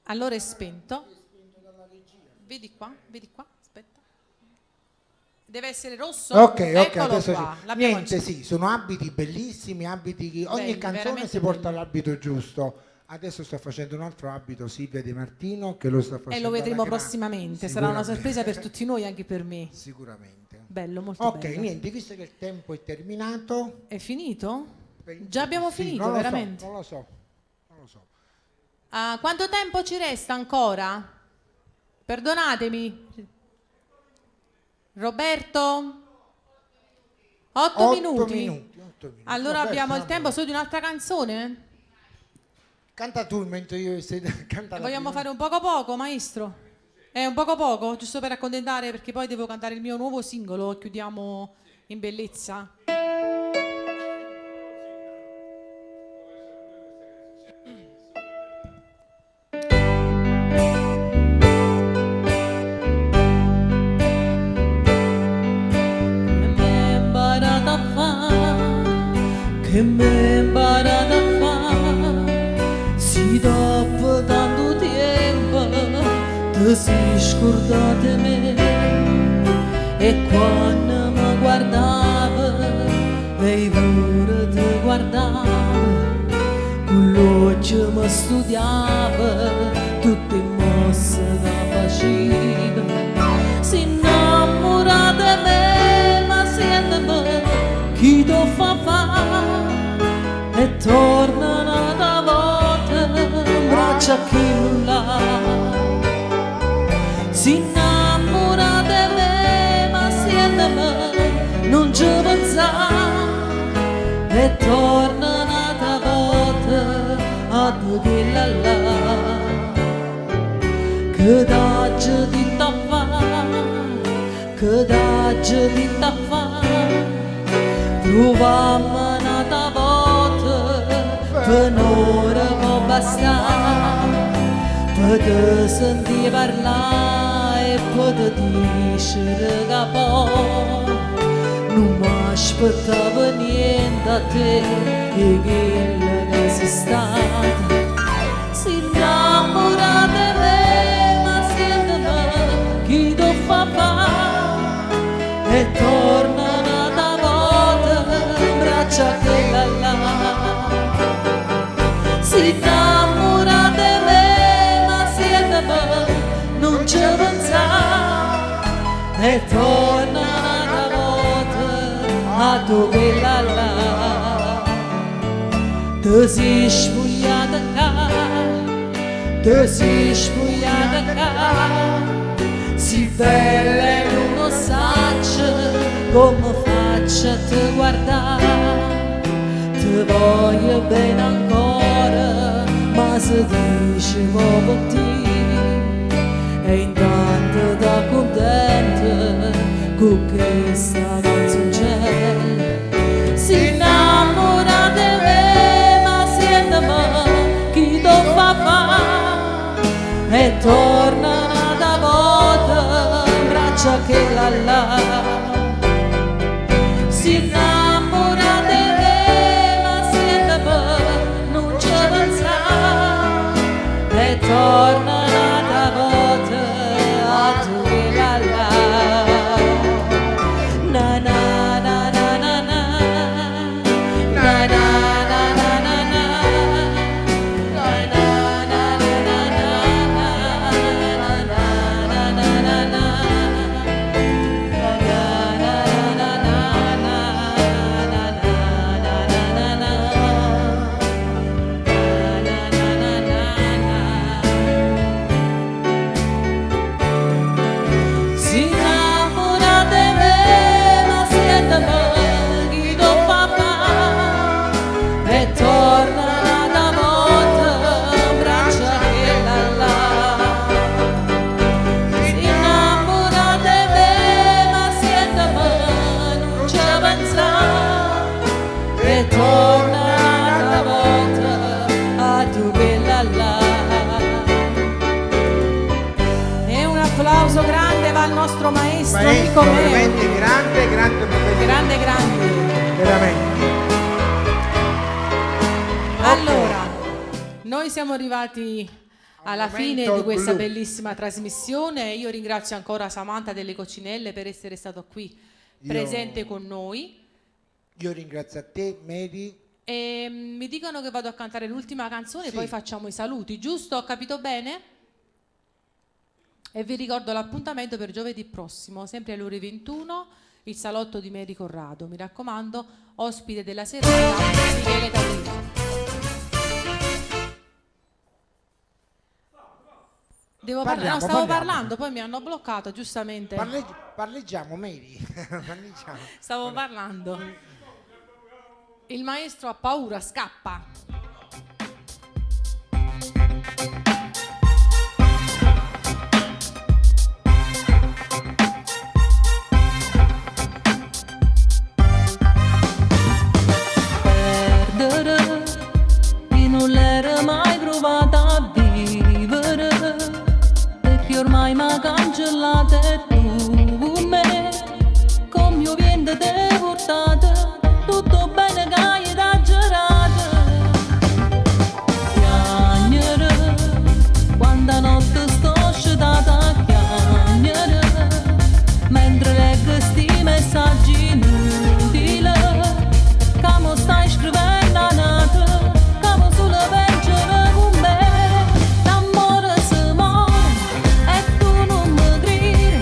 Allora è spento. Vedi qua, aspetta. Deve essere rosso? Ok, Eccolo adesso qua. sì. L'abbiamo Niente, sì, sono abiti bellissimi, abiti che ogni Belli, canzone veramente si porta belli. all'abito giusto. Adesso sto facendo un altro abito, Silvia Di Martino, che lo sta facendo. E lo vedremo alla grande. prossimamente, sarà una Sicuramente. sorpresa per tutti noi, anche per me. Sicuramente. Bello, molto Ok, bello. niente, visto che il tempo è terminato. È finito? Già abbiamo Sì, finito, non lo so, veramente? non lo so. Quanto tempo ci resta ancora? Perdonatemi. Roberto? 8 minuti. Allora Vabbè, abbiamo il siamo- tempo solo di un'altra canzone? Canta tu mentre io canta la Vogliamo prima. fare un poco, maestro? Un poco, giusto per accontentare, perché poi devo cantare il mio nuovo singolo e chiudiamo in bellezza. Che mi imparate a fare, se dopo tanto tempo ti sei scordate me. E quando mi guardava e pure ti guardava, con l'occhio mi studiava tutte le mosse che faceva. Si innamora di me, ma sente chi ti fa fare e torna un'altra volta in braccio a chi non l'ha. Si innamora di me, torna un'altra volta a quella là che d'oggi ti fa, che d'oggi ti fa, proviamo un'altra volta per un'ora può bastare per te sentire parlare e per te dicere che poi non mi aspettavo niente a te e quello che sei stata. Si innamora di me, ma siete me chi ti fa fare e torna un'altra volta in braccia quella là. Si innamora di me, ma siete me, non ci pensare e torna un'altra volta a tu quella là. Ti sei spogliata qua, ti sei spogliata qua, si bella e non lo saccio come faccio a te guardare. Ti voglio bene ancora, ma se dici proprio te e intanto da contenta con questa canzoncella. Si innamora di me, ma siete me chi ti fa fare e torna un'altra volta in braccia che là. Si innamora di me, ma siete me, non ci pensare e torna un'altra volta a tu che là. Na na na na na na, na na na na na na, na na na na na na na. Applauso grande va al nostro maestro Nico Meo. Veramente grande, grande professore. Grande, grande. Veramente. Allora, noi siamo arrivati alla fine momento di questa blu. bellissima trasmissione. Io ringrazio ancora Samantha delle Coccinelle per essere stato qui presente con noi. Io ringrazio a te, Mary. E mi dicono che vado a cantare l'ultima canzone, Sì. poi facciamo i saluti, giusto? Ho capito bene? E vi ricordo l'appuntamento per giovedì prossimo, sempre alle ore 21, il salotto di Mary Corrado. Mi raccomando, ospite della serata, Michele Taurino. Devo parlare? No, stavo parlando, poi mi hanno bloccato, giustamente. Parleggiamo, Mary. Parleggiamo. Stavo parlando. Il maestro ha paura, scappa. Chi non l'era mai provata a vivere, perché ormai m'ha cancellata e tu con me, come io viene te portata, tutto bene che hai da girare. Chiagnere, quando notte sto scetata a chiagnere, mentre leggo sti messaggi inutili, che mo stai scrivendo a nata, che mo sulle peggere con me. L'amore si muore e tu non mi gridi,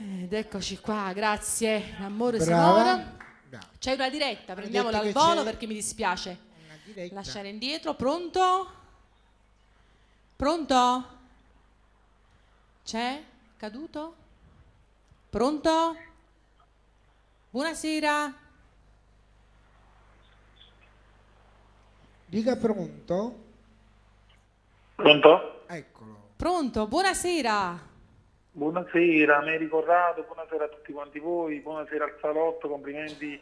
Ed eccoci qua, grazie. L'amore Brava. Simona. Brava. C'è una diretta, prendiamola detto al che volo c'è perché mi dispiace una diretta. lasciare indietro. Pronto? Pronto? C'è? Caduto? Pronto? Buonasera. Dica pronto? Pronto? Eccolo. Pronto? Buonasera. Buonasera, Mary Corrado, buonasera a tutti quanti voi, buonasera al salotto, complimenti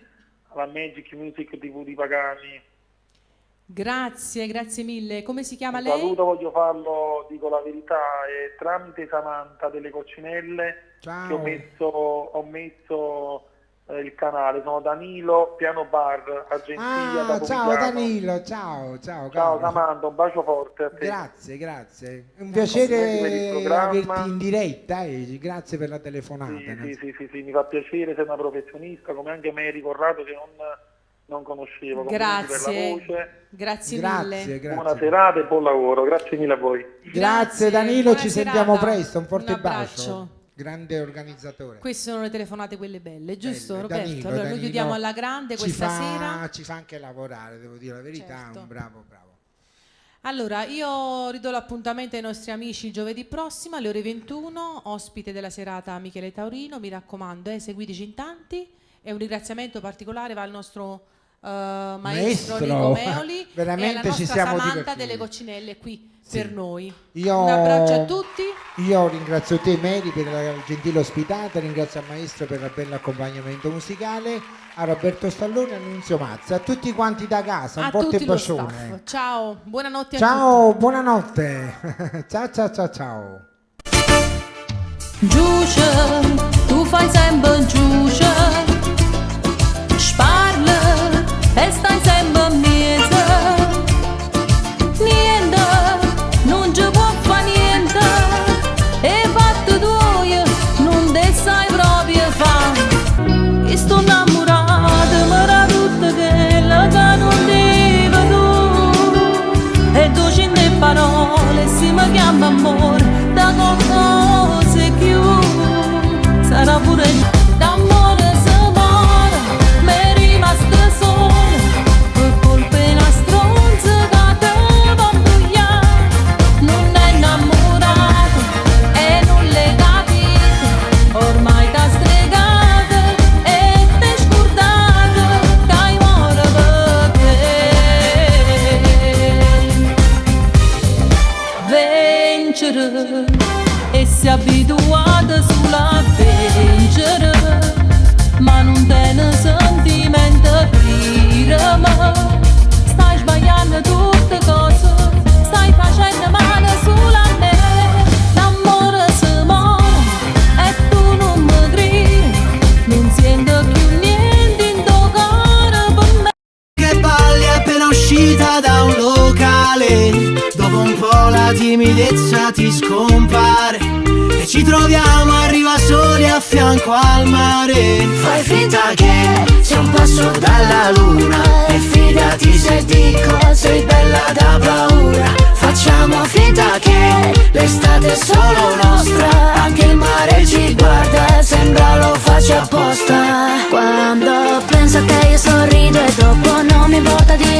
alla Magic Music TV di Pagani. Grazie, grazie mille. Come si chiama Un lei? saluto voglio farlo, dico la verità, tramite Samantha delle Coccinelle Ciao. che ho messo il canale, sono Danilo Piano Bar, agenzia da ciao Pomigliano. Danilo, ciao. Ciao caro. Samantha, un bacio forte a te. Grazie. È un complimenti per il piacere programma. averti in diretta e grazie per la telefonata. Sì, mi fa piacere, sei una professionista, come anche Mary Corrado che non conoscevo. Complimenti per la Grazie. voce. Grazie mille. Buona serata e buon lavoro, grazie mille a voi. Grazie Danilo, buona ci serata. sentiamo presto, un forte Un abbraccio. bacio. Grande organizzatore. Queste sono le telefonate quelle belle, giusto Bello. Roberto? Danilo, Allora noi Danilo chiudiamo alla grande questa sera. Ci fa anche lavorare, devo dire la verità, Certo. un bravo. Allora, io ridò l'appuntamento ai nostri amici giovedì prossimo alle ore 21, ospite della serata Michele Taurino, mi raccomando, seguiteci in tanti e un ringraziamento particolare va al nostro maestro Enrico Meoli veramente e alla nostra ci siamo Samantha divertiti. delle Coccinelle qui Sì. per noi. Io- Un abbraccio a tutti. Io ringrazio te Mary per la gentile ospitata, ringrazio il maestro per il bello accompagnamento musicale, a Roberto Stallone e a Nunzio Mazza, a tutti quanti da casa, un A forte tutti lo bacione. staff. Ciao, buonanotte a tutti. Ciao, buonanotte. ciao. Giuce, tu fai sempre giuce, sparla e stai sempre in mezzo. Niente, non ci può fa niente, e fatto tuoi non te sai proprio fa. E sto innamorata, ma era tutta quella che non dico tu. E tu ci ne parole, si mi chiama amore, da cose più. Sarà pure d'amore se muore, mi è rimasta sola, per colpa di una stronza che te va a bugliare. Non è innamorata e non le capite, ormai t'ha stregata e t'è scordata che hai muore per te. Vincere e si è abituata sulla vincere, ma non te ne sentimento prima. Stai sbagliando tutte cose, stai facendo male sulla me. L'amore si muore e tu non mi credi, non sento più niente in tuo cuore per me. Che balli appena uscita da un locale, dopo un po' la timidezza ti scompare e ci troviamo, arriva soli a fianco al mare. Fai finta che sei un passo dalla luna e fidati se dico sei bella da paura. Facciamo finta che l'estate è solo nostra, anche il mare ci guarda, sembra lo faccia apposta. Quando penso a te io sorrido e dopo non mi importa di